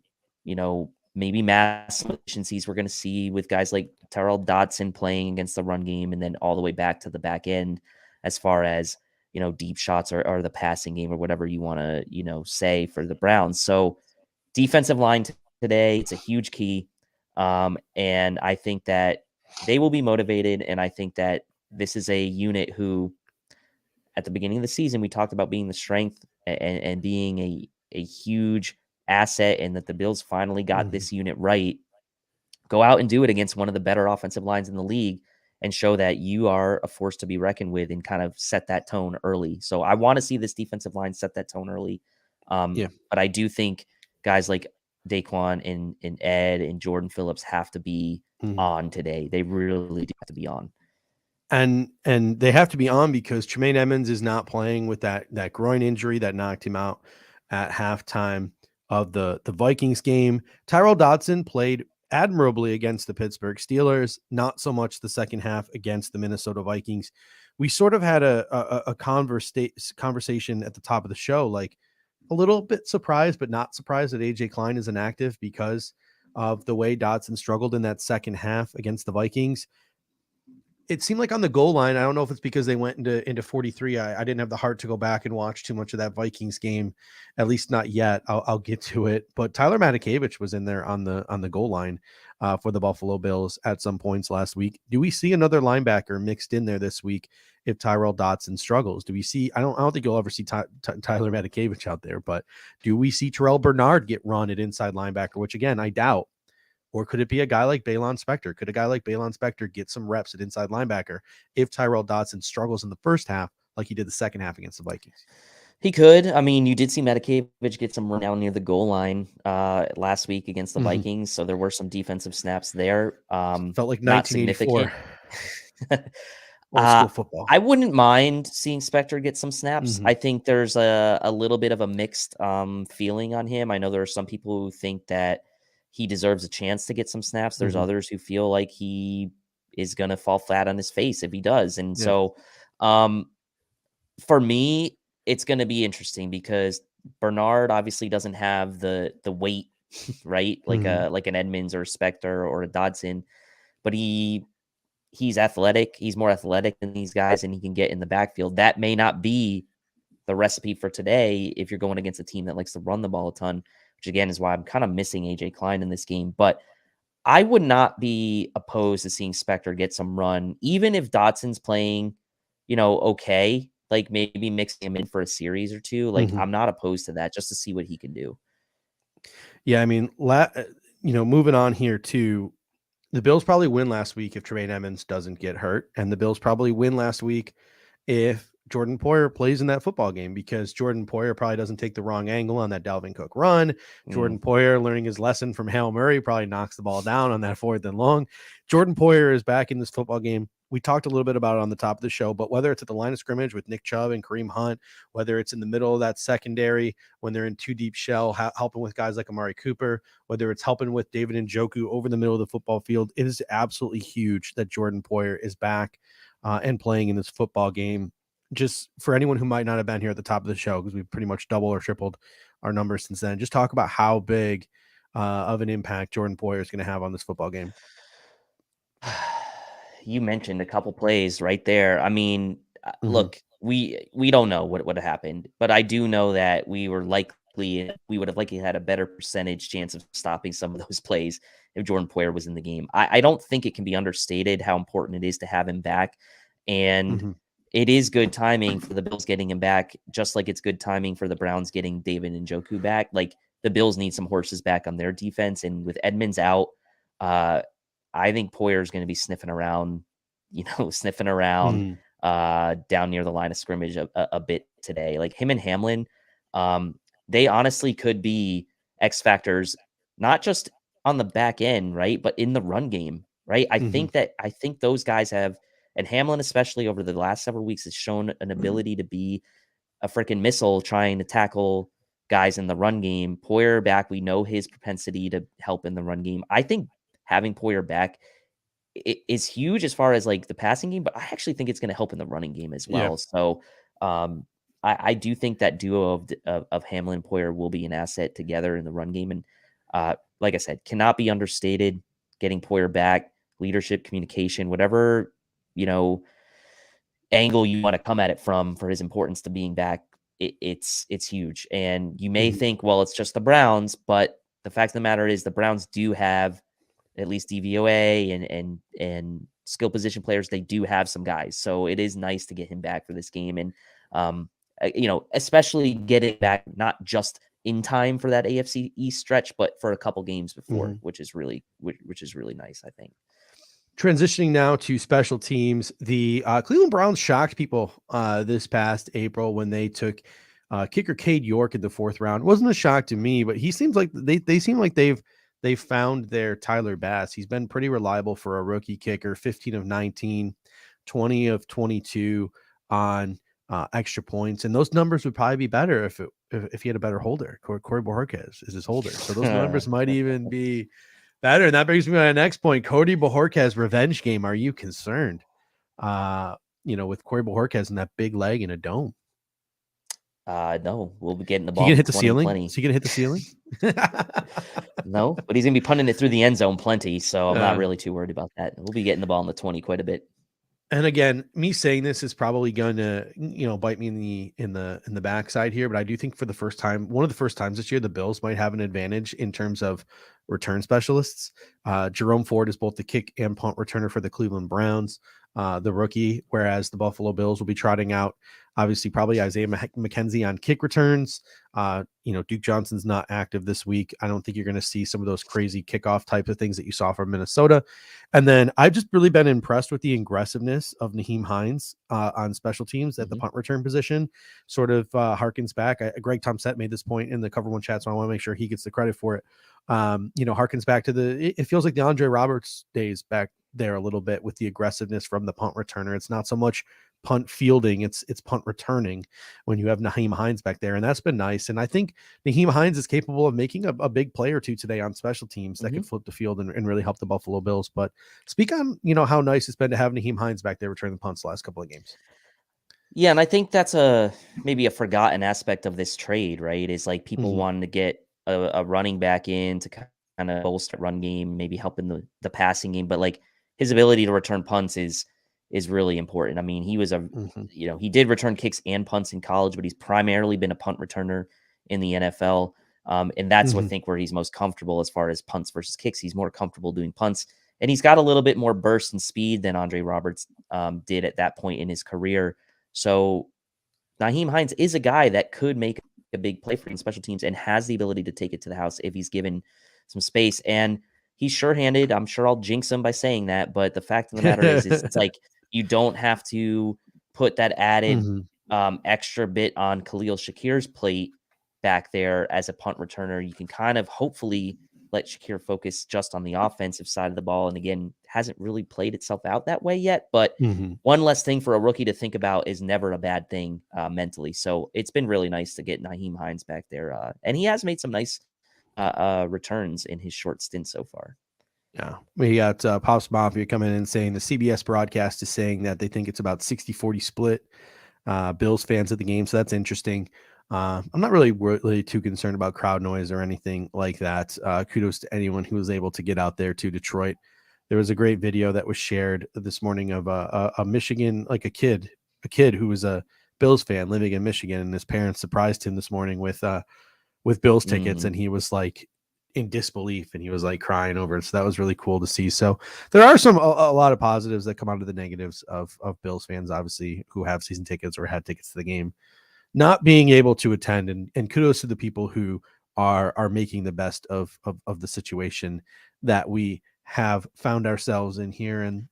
[SPEAKER 3] maybe mask some efficiencies we're going to see with guys like Terrell Dodson playing against the run game, and then all the way back to the back end as far as, deep shots or the passing game or whatever you want to, say for the Browns. So defensive line today, it's a huge key. And I think that they will be motivated. And I think that this is a unit who, at the beginning of the season, we talked about being the strength and being a huge asset, and that the Bills finally got this unit right. Go out and do it against one of the better offensive lines in the league and show that you are a force to be reckoned with, and kind of set that tone early. So I want to see this defensive line set that tone early. But I do think guys like Daquan and Ed and Jordan Phillips have to be on today. They really do have to be on.
[SPEAKER 2] And they have to be on because Tremaine Edmonds is not playing with that groin injury that knocked him out at halftime of the Vikings game. Tyrell Dodson played admirably against the Pittsburgh Steelers, not so much the second half against the Minnesota Vikings. We sort of had a conversation at the top of the show, like a little bit surprised, but not surprised that AJ Klein is inactive because of the way Dodson struggled in that second half against the Vikings. It seemed like on the goal line, I don't know if it's because they went into 43. I didn't have the heart to go back and watch too much of that Vikings game, at least not yet. I'll get to it. But Tyler Matakevich was in there on the goal line for the Buffalo Bills at some points last week. Do we see another linebacker mixed in there this week if Tyrell Dodson struggles? Do we see? I don't think you'll ever see Tyler Matakevich out there, but do we see Terrell Bernard get run at inside linebacker? Which again, I doubt. Or could it be a guy like Baylon Spector? Could a guy like Baylon Spector get some reps at inside linebacker if Tyrell Dodson struggles in the first half like he did the second half against the Vikings?
[SPEAKER 3] He could. I mean, you did see Medikevich get some run down near the goal line last week against the
[SPEAKER 2] Mhm.
[SPEAKER 3] Vikings, so there were some defensive snaps there.
[SPEAKER 2] Felt like
[SPEAKER 3] Not
[SPEAKER 2] 1984
[SPEAKER 3] significant.
[SPEAKER 2] old school football.
[SPEAKER 3] I wouldn't mind seeing Spector get some snaps.
[SPEAKER 2] Mhm.
[SPEAKER 3] I think there's a little bit of a mixed feeling on him. I know there are some people who think that he deserves a chance to get some snaps. There's
[SPEAKER 2] Mhm.
[SPEAKER 3] others who feel like he is going to fall flat on his face if he does. And
[SPEAKER 2] Yeah.
[SPEAKER 3] so for me, it's going to be interesting because Bernard obviously doesn't have the weight, right?
[SPEAKER 2] Mhm.
[SPEAKER 3] Like an Edmonds or a Spector or a Dodson, but he's athletic. He's more athletic than these guys, and he can get in the backfield. That may not be the recipe for today if you're going against a team that likes to run the ball a ton, which again is why I'm kind of missing AJ Klein in this game. But I would not be opposed to seeing Spector get some run, even if Dotson's playing, okay, like maybe mixing him in for a series or two. Like
[SPEAKER 2] Mhm.
[SPEAKER 3] I'm not opposed to that just to see what he can do.
[SPEAKER 2] Yeah, I mean, moving on here too, the Bills probably win last week if Tremaine Edmonds doesn't get hurt, and the Bills probably win last week if Jordan Poyer plays in that football game, because Jordan Poyer probably doesn't take the wrong angle on that Dalvin Cook run.
[SPEAKER 3] Mm.
[SPEAKER 2] Jordan Poyer, learning his lesson from Hail Murray, probably knocks the ball down on that 4th and long. Jordan Poyer is back in this football game. We talked a little bit about it on the top of the show, but whether it's at the line of scrimmage with Nick Chubb and Kareem Hunt, whether it's in the middle of that secondary when they're in two deep shell, helping with guys like Amari Cooper, whether it's helping with David Njoku over the middle of the football field, it is absolutely huge that Jordan Poyer is back and playing in this football game. Just for anyone who might not have been here at the top of the show, because we've pretty much doubled or tripled our numbers since then, just talk about how big of an impact Jordan Poyer is going to have on this football game.
[SPEAKER 3] You mentioned a couple plays right there. I mean,
[SPEAKER 2] Mhm.
[SPEAKER 3] look, we don't know what would have happened, but I do know that we would have likely had a better percentage chance of stopping some of those plays if Jordan Poyer was in the game. I don't think it can be understated how important it is to have him back, and
[SPEAKER 2] Mhm.
[SPEAKER 3] it is good timing for the Bills getting him back, just like it's good timing for the Browns getting David Njoku back. Like the Bills need some horses back on their defense, and with Edmonds out, uh, I think Poyer is going to be sniffing around, sniffing around
[SPEAKER 2] Mhm.
[SPEAKER 3] down near the line of scrimmage a bit today. Like him and Hamlin, they honestly could be X factors, not just on the back end, right, but in the run game, right?
[SPEAKER 2] Mhm.
[SPEAKER 3] I think those guys have, and Hamlin especially over the last several weeks has shown an ability to be a freaking missile trying to tackle guys in the run game. Poyer back, we know his propensity to help in the run game. I think having Poyer back is huge as far as like the passing game, but I actually think it's going to help in the running game as
[SPEAKER 2] Yeah.
[SPEAKER 3] well. So I do think that duo of Hamlin and Poyer will be an asset together in the run game. And like I said, cannot be understated. Getting Poyer back, leadership, communication, whatever, you know, angle you want to come at it from for his importance to being back, it's huge. And you may
[SPEAKER 2] Mhm.
[SPEAKER 3] think, well, it's just the Browns, but the fact of the matter is the Browns do have at least DVOA and skill position players. They do have some guys, so it is nice to get him back for this game, and especially get it back not just in time for that AFC East stretch, but for a couple games before,
[SPEAKER 2] Mhm.
[SPEAKER 3] which is really nice, I think.
[SPEAKER 2] Transitioning now to special teams, the Cleveland Browns shocked people this past April when they took kicker Cade York in the 4th round. It wasn't a shock to me, but he seems like they seem like they've found their Tyler Bass. He's been pretty reliable for a rookie kicker, 15 of 19, 20 of 22 on extra points, and those numbers would probably be better if he had a better holder. Corey Bojorquez is his holder, so those numbers might even be better. And that brings me to my next point. Cody Bojorquez revenge game. Are you concerned? With Corey Bojorquez and that big leg in a dome.
[SPEAKER 3] No, we'll be getting the
[SPEAKER 2] He
[SPEAKER 3] ball
[SPEAKER 2] gonna
[SPEAKER 3] in the
[SPEAKER 2] hit the
[SPEAKER 3] 20
[SPEAKER 2] ceiling?
[SPEAKER 3] plenty.
[SPEAKER 2] Is he gonna hit the ceiling?
[SPEAKER 3] No, but he's gonna be punting it through the end zone plenty, so I'm not
[SPEAKER 2] uh,
[SPEAKER 3] really too worried about that. We'll be getting the ball in the 20 quite a bit.
[SPEAKER 2] and again, me saying this is probably gonna, bite me in the backside here, but I do think for the first time, one of the first times this year, the Bills might have an advantage in terms of return specialists. Jerome Ford is both the kick and punt returner for the Cleveland Browns, the rookie, whereas the Buffalo Bills will be trotting out Obviously, probably Isaiah McKenzie on kick returns. Duke Johnson's not active this week. I don't think you're going to see some of those crazy kickoff type of things that you saw from Minnesota. And then I've just really been impressed with the aggressiveness of Nyheim Hines on special teams at the punt return position. Sort of harkens back. Greg Tomset made this point in the Cover One chat, so I want to make sure he gets the credit for it. Harkens back to it feels like the Andre Roberts days back there a little bit with the aggressiveness from the punt returner. It's not so much punt fielding, it's punt returning when you have Nyheim Hines back there, and that's been nice. And I think Nyheim Hines is capable of making a big play or two today on special teams that could flip the field and really help the Buffalo Bills. But speak on how nice it's been to have Nyheim Hines back there returning the punts the last couple of games.
[SPEAKER 3] Yeah, and I think that's maybe a forgotten aspect of this trade, right? Is like people wanting to get a running back in to kind of bolster run game, maybe help in the passing game, but like his ability to return punts is really important. I mean, he was he did return kicks and punts in college, but he's primarily been a punt returner in the NFL. And that's I think where he's most comfortable as far as punts versus kicks. He's more comfortable doing punts, and he's got a little bit more burst and speed than Andre Roberts did at that point in his career. So Nyheim Hines is a guy that could make a big play for you in special teams and has the ability to take it to the house if he's given some space. And he's sure-handed. I'm sure I'll jinx him by saying that, but the fact of the matter is it's like you don't have to put that added extra bit on Khalil Shakir's plate back there as a punt returner. You can kind of hopefully let Shakir focus just on the offensive side of the ball. And again, hasn't really played itself out that way yet, but one less thing for a rookie to think about is never a bad thing mentally. So it's been really nice to get Nyheim Hines back there. And he has made some nice returns in his short stint so far.
[SPEAKER 2] Yeah, we got Pops Mafia coming in and saying the CBS broadcast is saying that they think it's about 60-40 split Bills fans at the game. So that's interesting. I'm not really too concerned about crowd noise or anything like that. Kudos to anyone who was able to get out there to Detroit. There was a great video that was shared this morning of a Michigan, like a kid who was a Bills fan living in Michigan, and his parents surprised him this morning with Bills tickets, and he was like in disbelief, and he was like crying over it. So that was really cool to see. So there are a lot of positives that come out of the negatives of Bills fans, obviously, who have season tickets or had tickets to the game not being able to attend, and kudos to the people who are making the best of the situation that we have found ourselves in here. And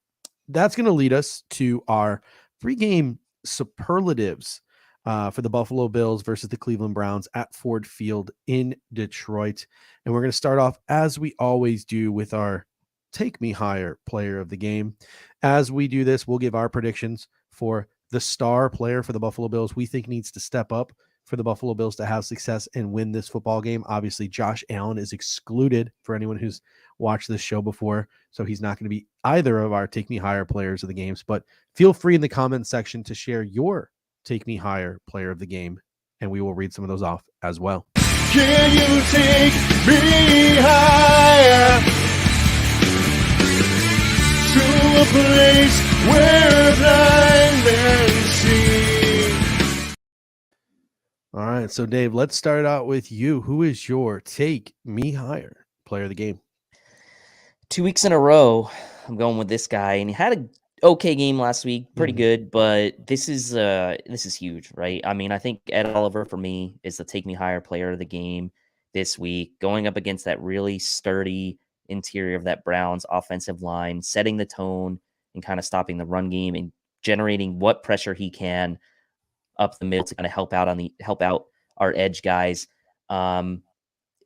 [SPEAKER 2] that's going to lead us to our pregame superlatives for the Buffalo Bills versus the Cleveland Browns at Ford Field in Detroit. And we're going to start off, as we always do, with our Take Me Higher player of the game. As we do this, we'll give our predictions for the star player for the Buffalo Bills we think needs to step up for the Buffalo Bills to have success and win this football game. Obviously, Josh Allen is excluded for anyone who's watched this show before, so he's not going to be either of our Take Me Higher players of the games. But feel free in the comment section to share your Take Me Higher player of the game, and we will read some of those off as well.
[SPEAKER 4] Can you take me higher to a place where blind men see?
[SPEAKER 2] All right, so Dave, let's start out with you. Who is your Take Me Higher player of the game?
[SPEAKER 3] 2 weeks in a row, I'm going with this guy, and he had a okay game last week, pretty good, but this is huge, right? I mean, I think Ed Oliver for me is the Take Me Higher player of the game this week, going up against that really sturdy interior of that Browns offensive line, setting the tone and kind of stopping the run game and generating what pressure he can up the middle to kind of help out our edge guys.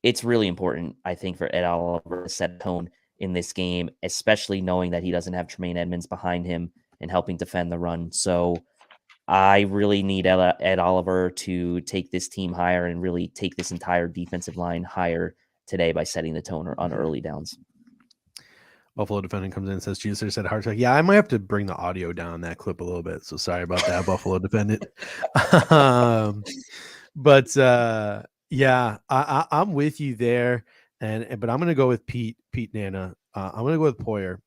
[SPEAKER 3] It's really important, I think, for Ed Oliver to set a tone in this game, especially knowing that he doesn't have Tremaine Edmonds behind him and helping defend the run. So I really need Ed Oliver to take this team higher and really take this entire defensive line higher today by setting the tone on early downs.
[SPEAKER 2] Buffalo defendant comes in and says, Jesus said heart attack. Yeah, I might have to bring the audio down that clip a little bit. So sorry about that, Buffalo defendant. But yeah, I'm with you there. But I'm going to go with Pete Nana. I'm going to go with Poyer.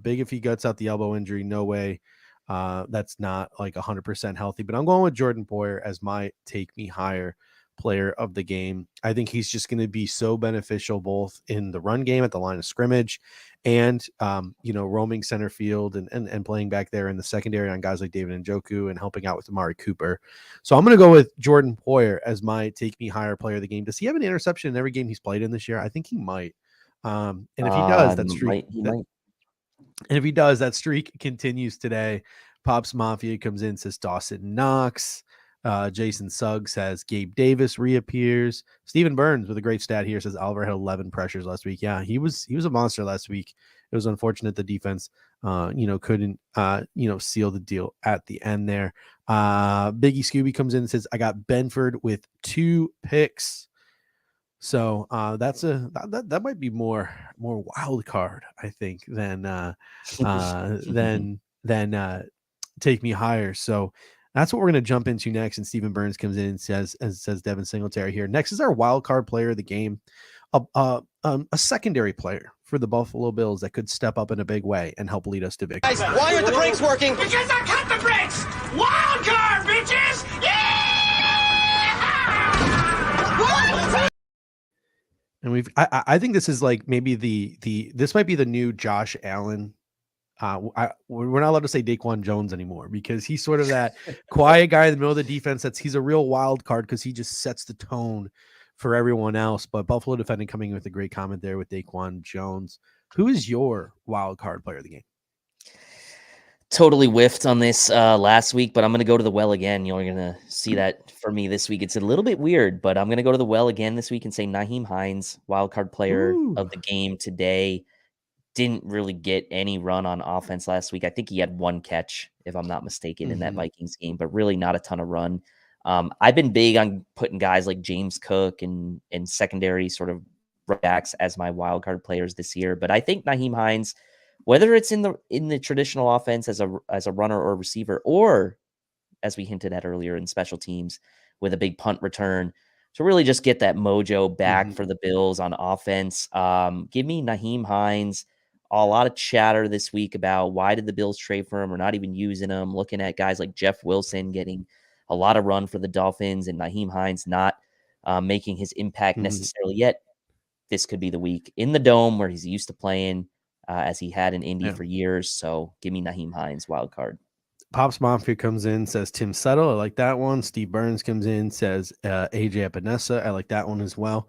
[SPEAKER 2] Big if he guts out the elbow injury, no way. That's not like 100% healthy. But I'm going with Jordan Poyer as my Take Me Higher player of the game. I think he's just going to be so beneficial both in the run game at the line of scrimmage and, roaming center field and playing back there in the secondary on guys like David Njoku and helping out with Amari Cooper. So I'm going to go with Jordan Poyer as my take me higher player of the game. Does he have an interception in every game he's played in this year? I think he might. And if he does, that streak, and if he does, that streak continues today. Pops Mafia comes in, says Dawson Knox. Jason Suggs says Gabe Davis reappears. Stephen Burns with a great stat here says Oliver had 11 pressures last week. Yeah, he was a monster last week. It was unfortunate the defense, couldn't, seal the deal at the end there. Biggie Scooby comes in and says, I got Benford with 2 picks. So that might be more wild card, I think, than take me higher. So that's what we're going to jump into next. And Stephen Burns comes in and says Devin Singletary here. Next is our wild card player of the game, a secondary player for the Buffalo Bills that could step up in a big way and help lead us to victory.
[SPEAKER 5] Guys, why aren't the brakes working?
[SPEAKER 6] Because I cut the brakes! Wild card, bitches! Yeah! What?
[SPEAKER 2] And I think this is like maybe this might be the new Josh Allen. We're not allowed to say Daquan Jones anymore because he's sort of that quiet guy in the middle of the defense. He's a real wild card because he just sets the tone for everyone else. But Buffalo defending coming in with a great comment there with Daquan Jones. Who is your wild card player of the game?
[SPEAKER 3] Totally whiffed on this last week, but I'm going to go to the well again. You're going to see that for me this week. It's a little bit weird, but I'm going to go to the well again this week and say Nyheim Hines, wild card player of the game today. Didn't really get any run on offense last week. I think he had 1 catch, if I'm not mistaken, in that Vikings game, but really not a ton of run. I've been big on putting guys like James Cook and secondary sort of backs as my wild card players this year. But I think Nyheim Hines, whether it's in the traditional offense as a runner or receiver, or as we hinted at earlier in special teams with a big punt return, to really just get that mojo back for the Bills on offense. Give me Nyheim Hines. A lot of chatter this week about why did the Bills trade for him or not even using him, looking at guys like Jeff Wilson getting a lot of run for the Dolphins and Nyheim Hines not making his impact necessarily yet. This could be the week in the Dome where he's used to playing as he had in Indy for years. So give me Nyheim Hines, wild card.
[SPEAKER 2] Pops Mafia comes in, says Tim Settle. I like that one. Steve Burns comes in, says AJ Epinesa. I like that one as well.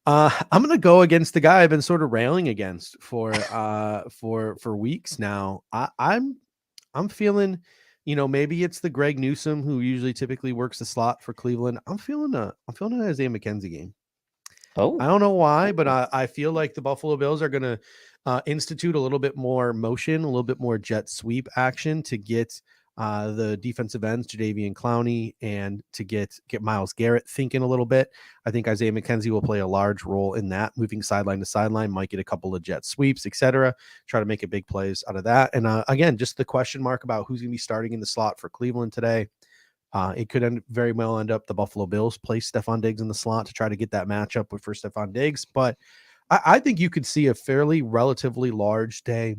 [SPEAKER 2] I'm gonna go against the guy I've been sort of railing against for weeks now. I'm feeling, maybe it's the Greg Newsome who usually typically works the slot for Cleveland. I'm feeling an Isaiah McKenzie game.
[SPEAKER 3] Oh,
[SPEAKER 2] I don't know why, but I feel like the Buffalo Bills are gonna institute a little bit more motion, a little bit more jet sweep action to get the defensive ends, Jadeveon Clowney, and to get Myles Garrett thinking a little bit. I think Isaiah McKenzie will play a large role in that, moving sideline to sideline, might get a couple of jet sweeps, etc. Try to make a big plays out of that. And again, just the question mark about who's going to be starting in the slot for Cleveland today. It could very well end up the Buffalo Bills place Stefon Diggs in the slot to try to get that matchup for Stefon Diggs. But I think you could see a relatively large day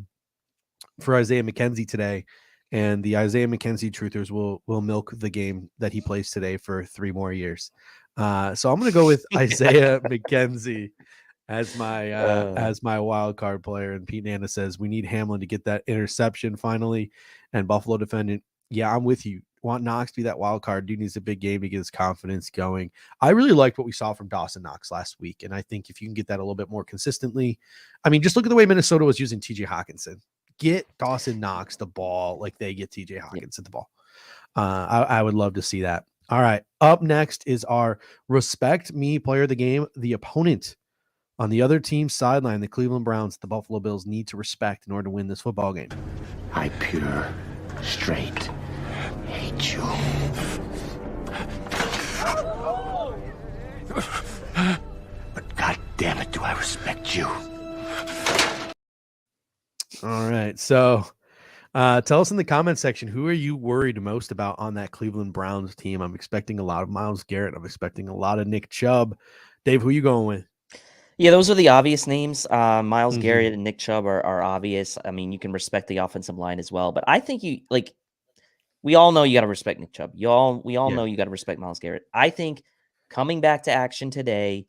[SPEAKER 2] for Isaiah McKenzie today. And the Isaiah McKenzie truthers will milk the game that he plays today for 3 more years. So I'm going to go with Isaiah McKenzie as my wild card player. And Pete Nana says we need Hamlin to get that interception finally. And Buffalo defendant, yeah, I'm with you. Want Knox to be that wild card. Dude needs a big game to get his confidence going. I really liked what we saw from Dawson Knox last week. And I think if you can get that a little bit more consistently, just look at the way Minnesota was using TJ Hawkinson. Get Dawson Knox the ball like they get TJ Hawkinson the ball. I would love to see that. All right. Up next is our respect me player of the game. The opponent on the other team's sideline, the Cleveland Browns, the Buffalo Bills need to respect in order to win this football game.
[SPEAKER 7] I pure, straight hate you. But God damn it, do I respect you.
[SPEAKER 2] All right. So tell us in the comment section, who are you worried most about on that Cleveland Browns team? I'm expecting a lot of Myles Garrett. I'm expecting a lot of Nick Chubb. Dave, who are you going with?
[SPEAKER 3] Yeah, those are the obvious names. Myles Garrett and Nick Chubb are obvious. You can respect the offensive line as well. But I think we all know you got to respect Nick Chubb. We all know you got to respect Myles Garrett. I think coming back to action today.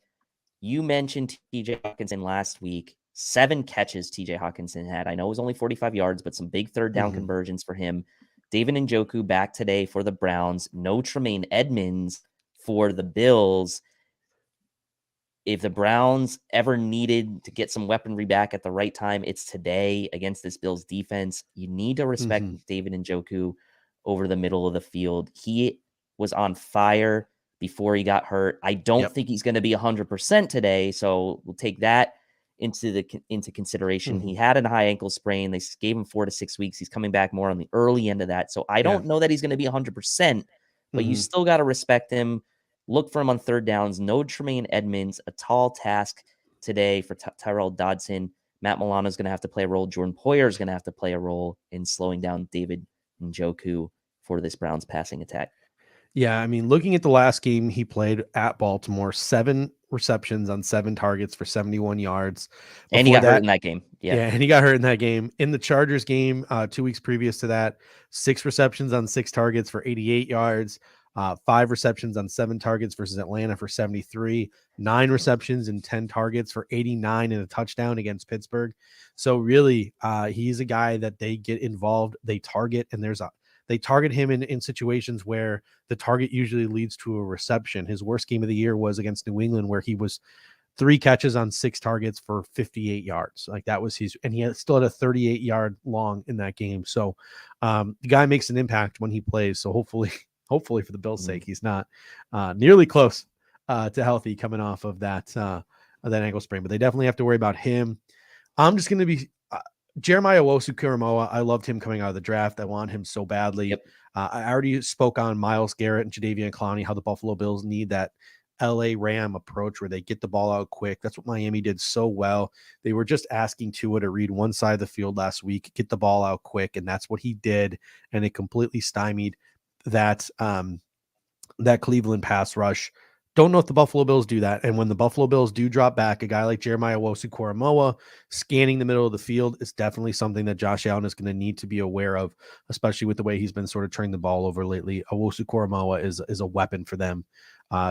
[SPEAKER 3] You mentioned TJ Hawkinson last week. 7 catches TJ Hawkinson had. I know it was only 45 yards, but some big third down conversions for him. David Njoku back today for the Browns. No Tremaine Edmonds for the Bills. If the Browns ever needed to get some weaponry back at the right time, it's today against this Bills defense. You need to respect David Njoku over the middle of the field. He was on fire before he got hurt. I don't think he's going to be 100% today, so we'll take that into consideration. He had a high ankle sprain. They gave him 4 to 6 weeks. He's coming back more on the early end of that, so I don't know that he's going to be 100%, but you still got to respect him. Look for him on third downs. No Tremaine Edmonds, a tall task today for Tyrell Dodson. Matt Milano is going to have to play a role. Jordan Poyer is going to have to play a role in slowing down David Njoku for this Browns passing attack.
[SPEAKER 2] Yeah, I mean, looking at the last game he played at Baltimore, 7 receptions on 7 targets for 71 yards.
[SPEAKER 3] And he got hurt in that game. Yeah,
[SPEAKER 2] and he got hurt in that game. In the Chargers game 2 weeks previous to that, 6 receptions on 6 targets for 88 yards. 5 receptions on 7 targets versus Atlanta for 73, 9 receptions and 10 targets for 89 and a touchdown against Pittsburgh. So really, he's a guy that they get involved, they target, and they target him in situations where the target usually leads to a reception. His worst game of the year was against New England, where he was 3 catches on 6 targets for 58 yards. Like that was and he still had a 38-yard long in that game. So the guy makes an impact when he plays. So hopefully for the Bills' sake, he's not nearly close to healthy coming off of that ankle sprain. But they definitely have to worry about him. I'm just going to be Jeremiah Owusu-Koramoah. I loved him coming out of the draft. I want him so badly. I already spoke on Myles Garrett and Jadeveon Clowney, how the Buffalo Bills need that LA Ram approach where they get the ball out quick. That's what Miami did so well. They were just asking Tua to read one side of the field last week, get the ball out quick, and that's what he did. And it completely stymied that Cleveland pass rush. Don't know if the Buffalo Bills do that. And when the Buffalo Bills do drop back, a guy like Jeremiah Owusu-Koramoah scanning the middle of the field is definitely something that Josh Allen is going to need to be aware of, especially with the way he's been sort of turning the ball over lately. Owusu-Koramoah is a weapon for them,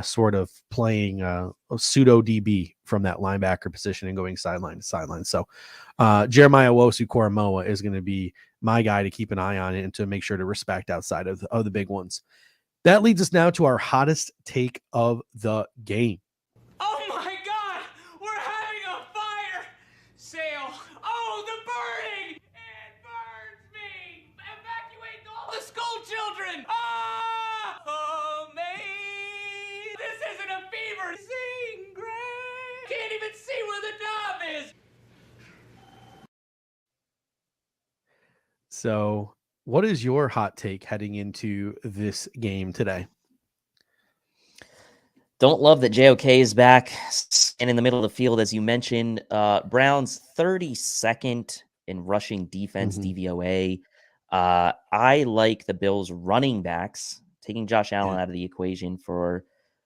[SPEAKER 2] sort of playing a pseudo DB from that linebacker position and going sideline to sideline. So Jeremiah Owusu-Koramoah is going to be my guy to keep an eye on and to make sure to respect outside of the big ones. That leads us now to our hottest take of the game.
[SPEAKER 6] Oh my God! We're having a fire sale! Oh, the burning! It burns me! Evacuate all the school children! Ah! Oh, me! This isn't a fever! Sing, Greg! Can't even see where the knob is!
[SPEAKER 2] So what is your hot take heading into this game today?
[SPEAKER 3] Don't love that JOK is back and in the middle of the field, as you mentioned. Browns 32nd in rushing defense, DVOA. I like the Bills running backs, taking Josh Allen out of the equation for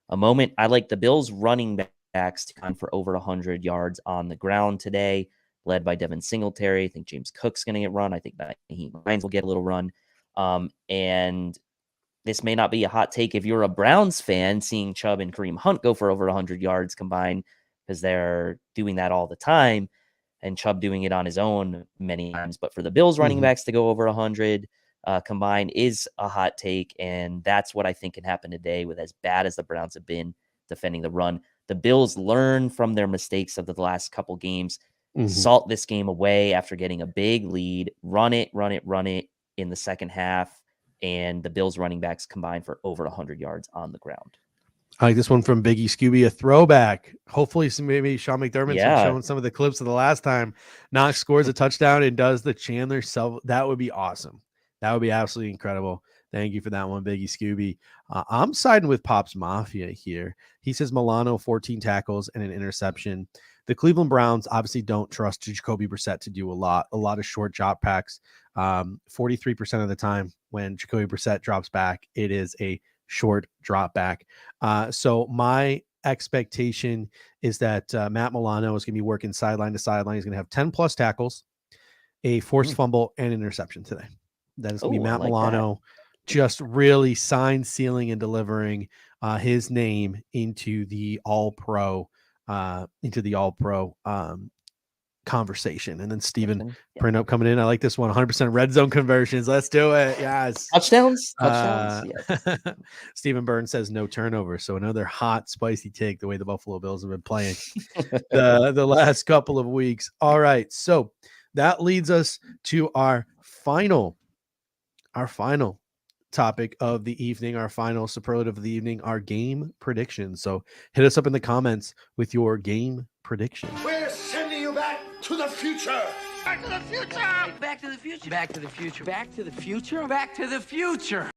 [SPEAKER 3] a moment. I like the Bills running backs to come for over 100 yards on the ground today, led by Devin Singletary. I think James Cook's going to get run. I think Nyheim Hines will get a little run. And this may not be a hot take if you're a Browns fan, seeing Chubb and Kareem Hunt go for over 100 yards combined, because they're doing that all the time, and Chubb doing it on his own many times. But for the Bills running backs to go over 100 combined is a hot take, and that's what I think can happen today with as bad as the Browns have been defending the run. The Bills learn from their mistakes of the last couple games. Salt this game away after getting a big lead, run it in the second half, and the Bills running backs combined for over 100 yards on the ground.
[SPEAKER 2] I like this one from Biggie Scooby, a throwback. Hopefully maybe Sean McDermott's been showing some of the clips of the last time Knox scores a touchdown and does the Chandler self. That would be awesome. That would be absolutely incredible. Thank you for that one, Biggie Scooby. I'm siding with Pops Mafia here. He says Milano, 14 tackles and an interception. The Cleveland Browns obviously don't trust Jacoby Brissett to do a lot of short drop packs. 43% of the time when Jacoby Brissett drops back, it is a short drop back. So my expectation is that Matt Milano is going to be working sideline to sideline. He's going to have 10 plus tackles, a forced fumble, and an interception today. That is going to be Matt Milano just really sign, sealing, and delivering his name into the All-Pro conversation. And then Steven print up coming in. I like this one. 100% red zone conversions. Let's do it. Yes.
[SPEAKER 3] Touchdowns. Yes.
[SPEAKER 2] Stephen Burns says no turnover. So another hot, spicy take the way the Buffalo Bills have been playing the last couple of weeks. All right. So that leads us to our final topic of the evening, our final superlative of the evening, our game predictions. So hit us up in the comments with your game prediction.
[SPEAKER 4] We're sending you back to the future.
[SPEAKER 6] Back to the future! Back to the future! Back to the future! Back to the future! Back to the future!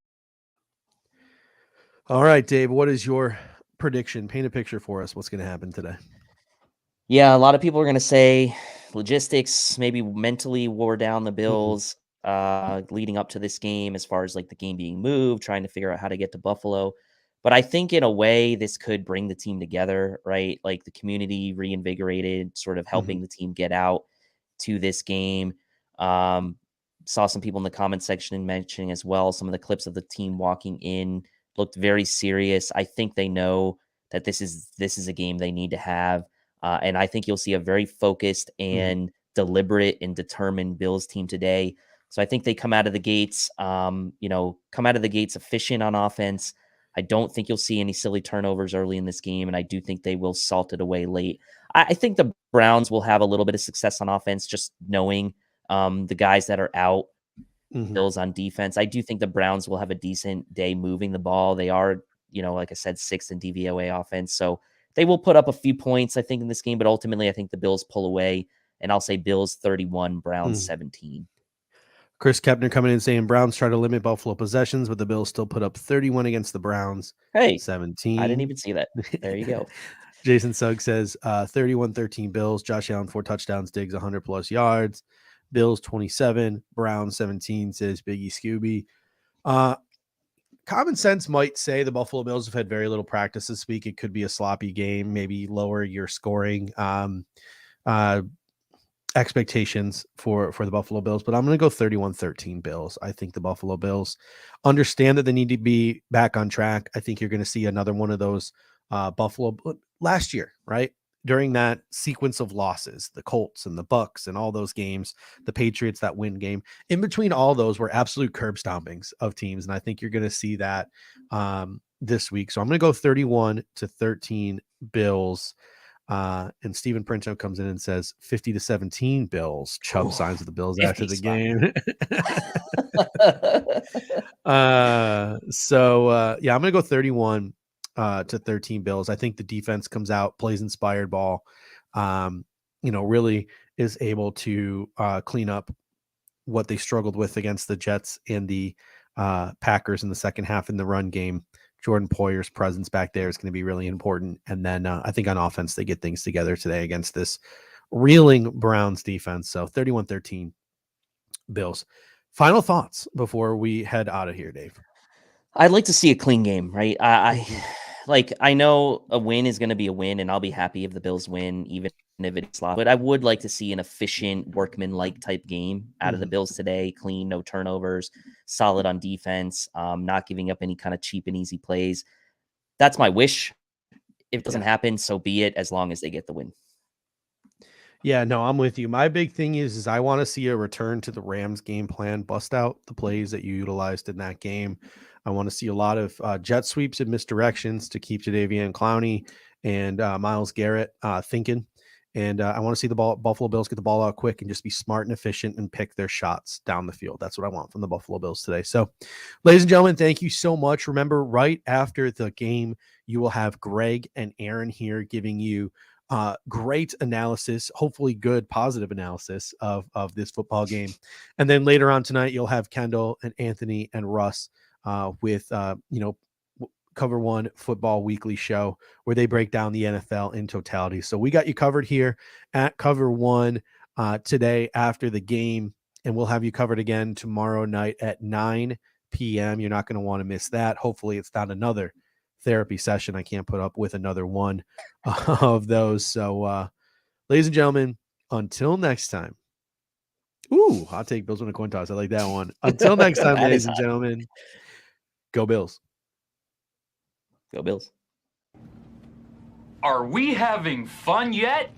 [SPEAKER 2] All right, Dave, what is your prediction? Paint a picture for us. What's going to happen today?
[SPEAKER 3] Yeah, a lot of people are going to say logistics, maybe mentally wore down the Bills leading up to this game as far as like the game being moved, trying to figure out how to get to Buffalo. But I think in a way this could bring the team together, right? Like the community reinvigorated, sort of helping the team get out to this game. Saw some people in the comment section mentioning as well some of the clips of the team walking in looked very serious. I think they know that this is a game they need to have. And I think you'll see a very focused and deliberate and determined Bills team today. So I think they come out of the gates, efficient on offense. I don't think you'll see any silly turnovers early in this game, and I do think they will salt it away late. I think the Browns will have a little bit of success on offense, just knowing the guys that are out, Bills on defense. I do think the Browns will have a decent day moving the ball. They are, like I said, 6th in DVOA offense, so they will put up a few points, I think, in this game, but ultimately I think the Bills pull away, and I'll say Bills 31, Browns 17.
[SPEAKER 2] Chris Kepner coming in saying Browns try to limit Buffalo possessions, but the Bills still put up 31 against the Browns.
[SPEAKER 3] Hey,
[SPEAKER 2] 17.
[SPEAKER 3] I didn't even see that. There you go.
[SPEAKER 2] Jason Sugg says 31-13 Bills. Josh Allen 4 touchdowns, Diggs 100+ yards. Bills 27, Browns 17, says Biggie Scooby. Common sense might say the Buffalo Bills have had very little practice this week. It could be a sloppy game, maybe lower your scoring expectations for the Buffalo Bills, but I'm going to go 31-13 Bills. I think the Buffalo Bills understand that they need to be back on track. I think you're going to see another one of those Buffalo last year, right? During that sequence of losses, the Colts and the Bucks and all those games, the Patriots, that win game, in between all those were absolute curb stompings of teams. And I think you're going to see that this week. So I'm going to go 31-13 Bills. And Stephen Princho comes in and says 50-17 Bills. Chubb signs with the Bills after the game. I'm going to go 31-13 Bills. I think the defense comes out, plays inspired ball, really is able to clean up what they struggled with against the Jets and the Packers in the second half in the run game. Jordan Poyer's presence back there is going to be really important. And then I think on offense, they get things together today against this reeling Browns defense. So 31-13 Bills. Final thoughts before we head out of here, Dave.
[SPEAKER 3] I'd like to see a clean game, right? I know a win is going to be a win, and I'll be happy if the Bills win, even if it's slow. But I would like to see an efficient, workman-like type game out of the Bills today. Clean, no turnovers, solid on defense, not giving up any kind of cheap and easy plays. That's my wish. If it doesn't happen, so be it, as long as they get the win.
[SPEAKER 2] Yeah, no, I'm with you. My big thing is I want to see a return to the Rams game plan, bust out the plays that you utilized in that game. I want to see a lot of jet sweeps and misdirections to keep Jadeveon Clowney and Myles Garrett thinking. And I want to see the Buffalo Bills get the ball out quick and just be smart and efficient and pick their shots down the field. That's what I want from the Buffalo Bills today. So, ladies and gentlemen, thank you so much. Remember, right after the game, you will have Greg and Aaron here giving you great analysis, hopefully good, positive analysis of this football game. And then later on tonight, you'll have Kendall and Anthony and Russ with Cover One Football Weekly Show, where they break down the NFL in totality. So we got you covered here at Cover One today after the game, and we'll have you covered again tomorrow night at 9 p.m. You're not going to want to miss that. Hopefully it's not another therapy session. I can't put up with another one of those. So, ladies and gentlemen, until next time. Ooh, hot take, Bills win a coin toss. I like that one. Until next time, ladies and gentlemen, go Bills.
[SPEAKER 3] Go Bills.
[SPEAKER 6] Are we having fun yet?